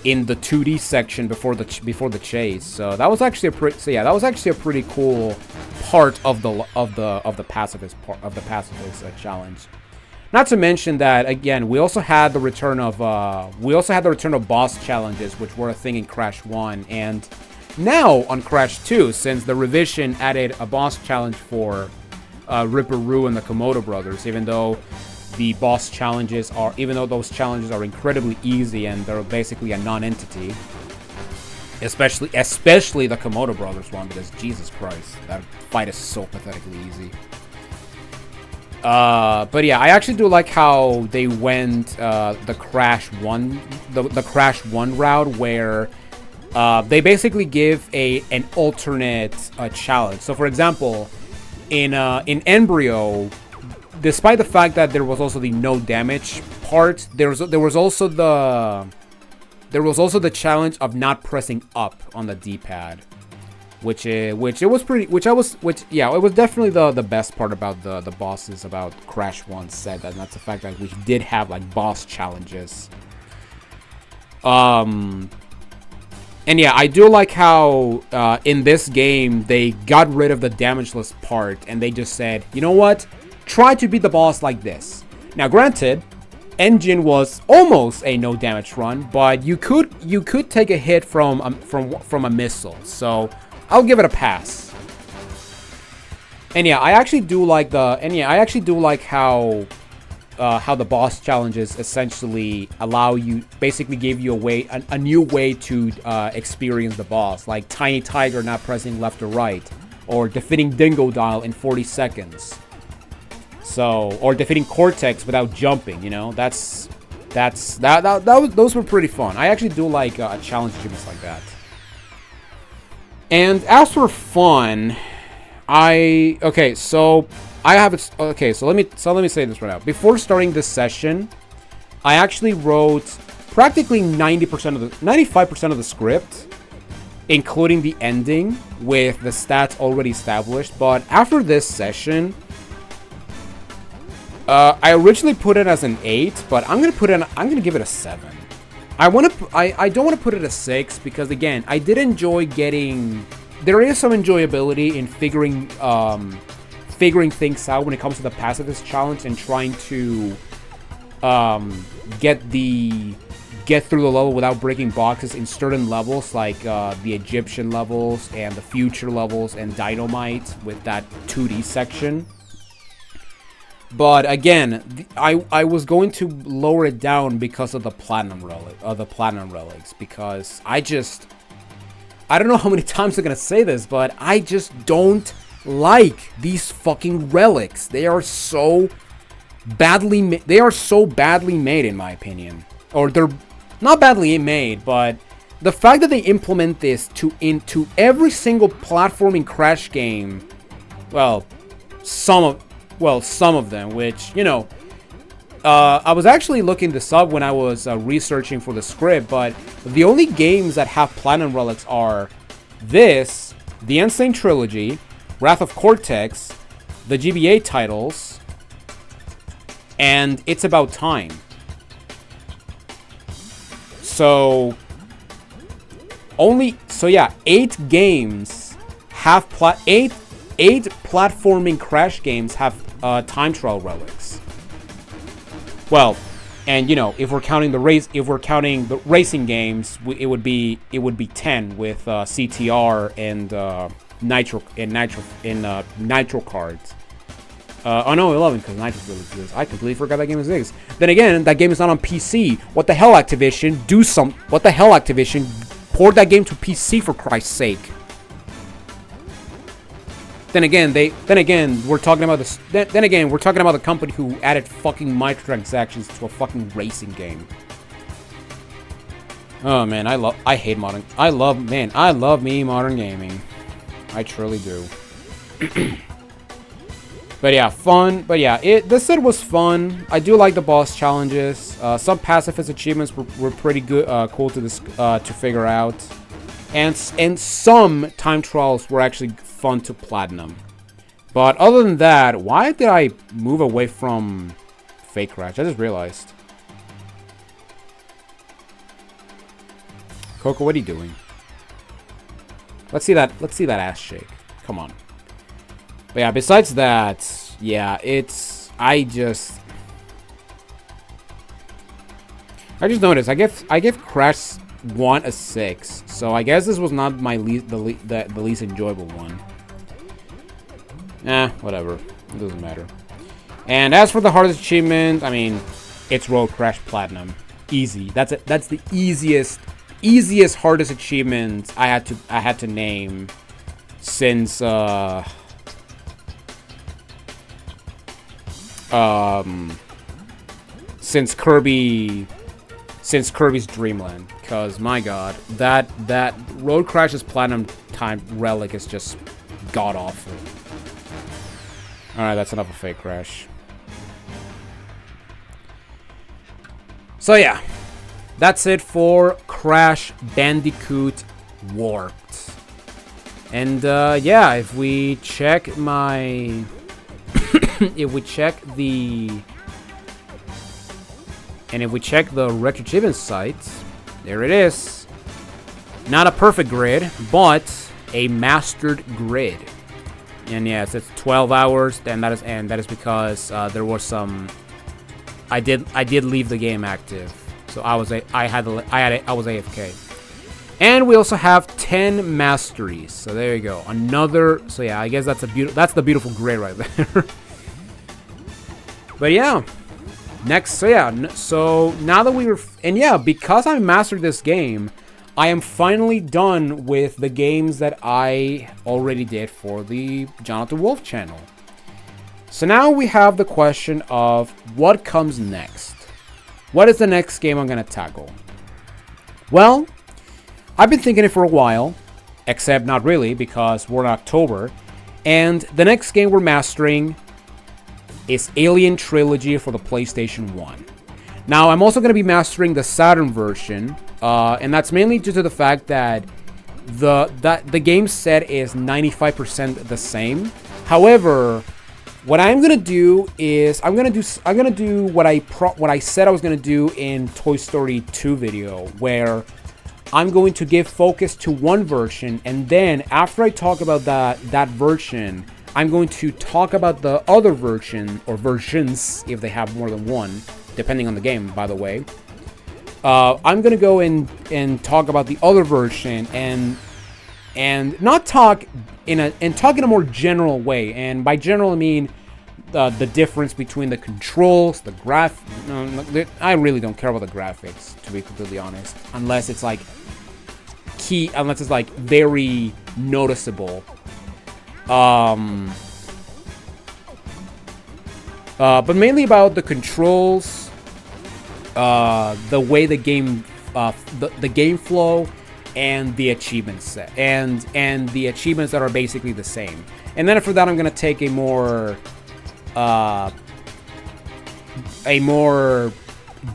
In the 2D section before the chase, so that was actually a pretty cool part of the pacifist challenge. Not to mention that, again, we also had the return of boss challenges, which were a thing in Crash 1, and now on Crash 2, since the revision added a boss challenge for Ripperoo and the Komodo brothers, even though those challenges are incredibly easy and they're basically a non-entity. Especially the Komodo brothers one, because Jesus Christ, that fight is so pathetically easy. But yeah, I actually do like how they went the Crash 1 route, where they basically give an alternate challenge. So for example, in Embryo, despite the fact that there was also the no damage part, there was also the challenge of not pressing up on the D-pad, it was definitely the best part about the bosses about Crash 1 set, and that's the fact that we did have like boss challenges. And yeah, I do like how in this game they got rid of the damageless part and they just said, you know what? Try to beat the boss like this. Now, granted, Engine was almost a no damage run, but you could take a hit from a missile, so I'll give it a pass. And yeah, I actually do like how the boss challenges essentially basically give you a new way to experience the boss, like Tiny Tiger not pressing left or right, or defeating Dingo Dial in 40 seconds. So, or defeating Cortex without jumping, you know? Those were pretty fun. I actually do like challenge achievements like that. And as for fun, okay, so let me say this right now. Before starting this session, I actually wrote practically 95% of the script, including the ending with the stats already established. But after this session, I originally put it as an 8, but I'm gonna give it a 7. I don't want to put it a 6 because, again, I did enjoy getting. There is some enjoyability in figuring things out when it comes to the pacifist challenge and trying to get through the level without breaking boxes in certain levels, like the Egyptian levels and the future levels and Dynamite with that 2D section. But again, I was going to lower it down because of the platinum relics, because I don't know how many times I'm gonna say this, but I just don't like these fucking relics. They are so badly made, in my opinion. Or they're not badly made, but the fact that they implement this into every single platforming Crash game, well, some of them, which, you know, I was actually looking this up when I was researching for the script, but the only games that have platinum relics are this, the Insane Trilogy, Wrath of Cortex, the GBA titles, and It's About Time. So yeah, 8 games have eight platforming Crash games have time trial relics. Well, and you know, if we're counting the racing games, it would be 10 with CTR and Nitro cards. Oh no, 11 because Nitro really exists. I completely forgot that game exists. Then again, that game is not on PC. What the hell, Activision? What the hell, Activision? Port that game to PC for Christ's sake. Then again, we're talking about the company who added fucking microtransactions to a fucking racing game. Oh man, I love me modern gaming. I truly do. But yeah, fun. But yeah, this set was fun. I do like the boss challenges. Some pacifist achievements were pretty good, cool to figure out, and some time trials were actually fun to platinum. But other than that, why did I move away from Fake Crash? I just realized. Coco, what are you doing? Let's see that ass shake. Come on. But yeah, besides that, yeah, I just noticed I give Crash 1 a 6, so I guess this was not my the least enjoyable one. Whatever, it doesn't matter. And as for the hardest achievement, I mean, it's Road Crash Platinum, easy. That's the easiest hardest achievement I had to name since since Kirby's Dream Land, because my god, that Road Crash's Platinum Time relic is just god awful. Alright, that's enough of Fake Crash. So yeah, that's it for Crash Bandicoot Warped. And yeah, if we check the RetroAchievements site, there it is. Not a perfect grid, but a mastered grid. And yes, it's 12 hours, and that is because there was some. I did leave the game active, so I was AFK. And we also have 10 masteries. So there you go. So yeah, I guess that's the beautiful grid right there. But yeah. Next, so now that because I mastered this game, I am finally done with the games that I already did for the Jonathan Wolf channel. So now we have the question of what comes next. What is the next game I'm going to tackle? Well, I've been thinking it for a while, except not really because we're in October. And the next game we're mastering is Alien Trilogy for the PlayStation 1. Now, I'm also going to be mastering the Saturn version, and that's mainly due to the fact that the game set is 95% the same. However, what I'm gonna do is I'm gonna do what I said I was gonna do in Toy Story 2 video, where I'm going to give focus to one version, and then after I talk about that version, I'm going to talk about the other version, or versions if they have more than one, depending on the game, by the way. I'm gonna go and talk about the other version and not talk in a more general way. And by general, I mean the difference between the controls, the I really don't care about the graphics, to be completely honest, unless it's like very noticeable. But mainly about the controls, the way the game, the game flow, and the achievement set, and the achievements that are basically the same. And then after that, I'm gonna take a more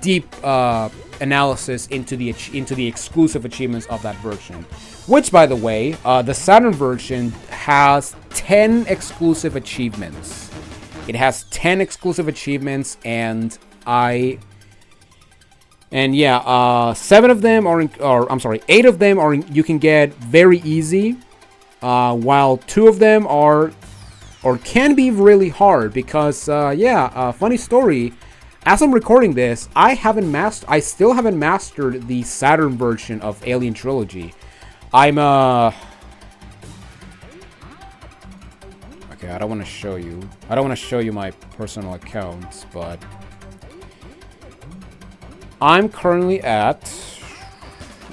deep analysis into the exclusive achievements of that version. Which, by the way, the Saturn version has 10 exclusive achievements. It has 10 exclusive achievements, and 7 of them are, I'm sorry, 8 of them are you can get very easy, while 2 of them are, or can be really hard because, funny story. As I'm recording this, I still haven't mastered the Saturn version of Alien Trilogy. Okay, I don't want to show you. I don't want to show you my personal accounts, but I'm currently at.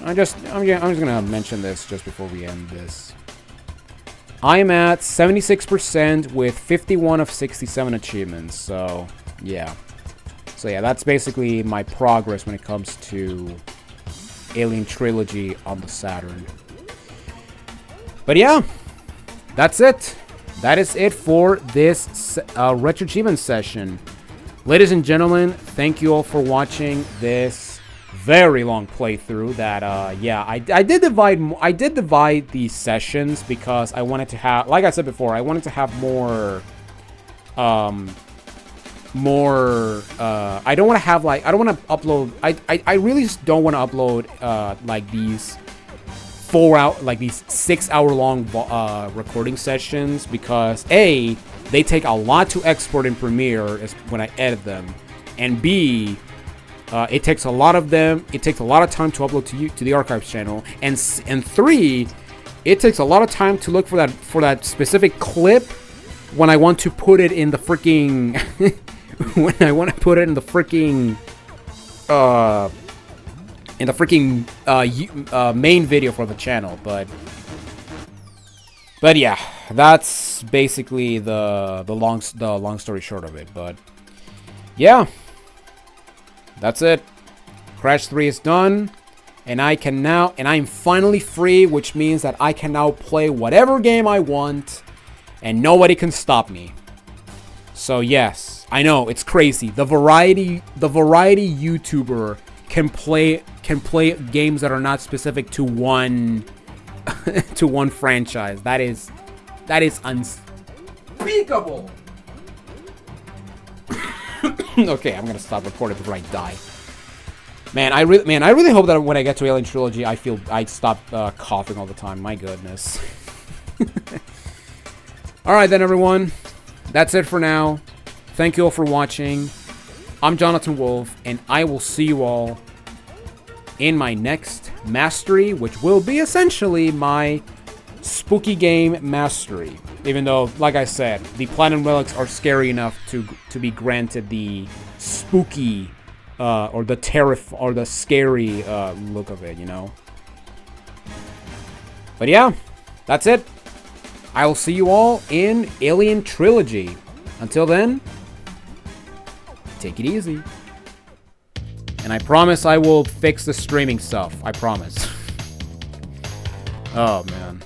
I'm just gonna mention this just before we end this. I'm at 76% with 51 of 67 achievements. So yeah, that's basically my progress when it comes to Alien Trilogy on the Saturn. But yeah, that's it. That is it for this Retro Achievements session. Ladies and gentlemen, thank you all for watching this very long playthrough. That I did divide these sessions because I wanted to have, like I said before, I wanted to have more. I don't want to have I don't want to upload. I really just don't want to upload like these 6-hour long recording sessions because A, they take a lot to export in Premiere when I edit them, and B, it takes a lot of time to upload to the archives channel, and 3, it takes a lot of time to look for that specific clip when I want to put it in the freaking main video for the channel. But yeah, that's basically the long story short of it. But yeah, that's it. Crash 3 is done, and I'm finally free, which means that I can now play whatever game I want, and nobody can stop me. So yes, I know it's crazy. The variety YouTuber can play games that are not specific to one franchise. That is unspeakable. Okay, I'm gonna stop recording before I die. Man, I really hope that when I get to Alien Trilogy, I stop coughing all the time. My goodness. All right then, everyone. That's it for now. Thank you all for watching. I'm Jonathan Wolf, and I will see you all in my next mastery, which will be essentially my spooky game mastery. Even though, like I said, the Platinum Relics are scary enough to be granted the spooky or the scary look of it, you know. But yeah, that's it. I will see you all in Alien Trilogy. Until then, take it easy. And I promise I will fix the streaming stuff. I promise. Oh, man.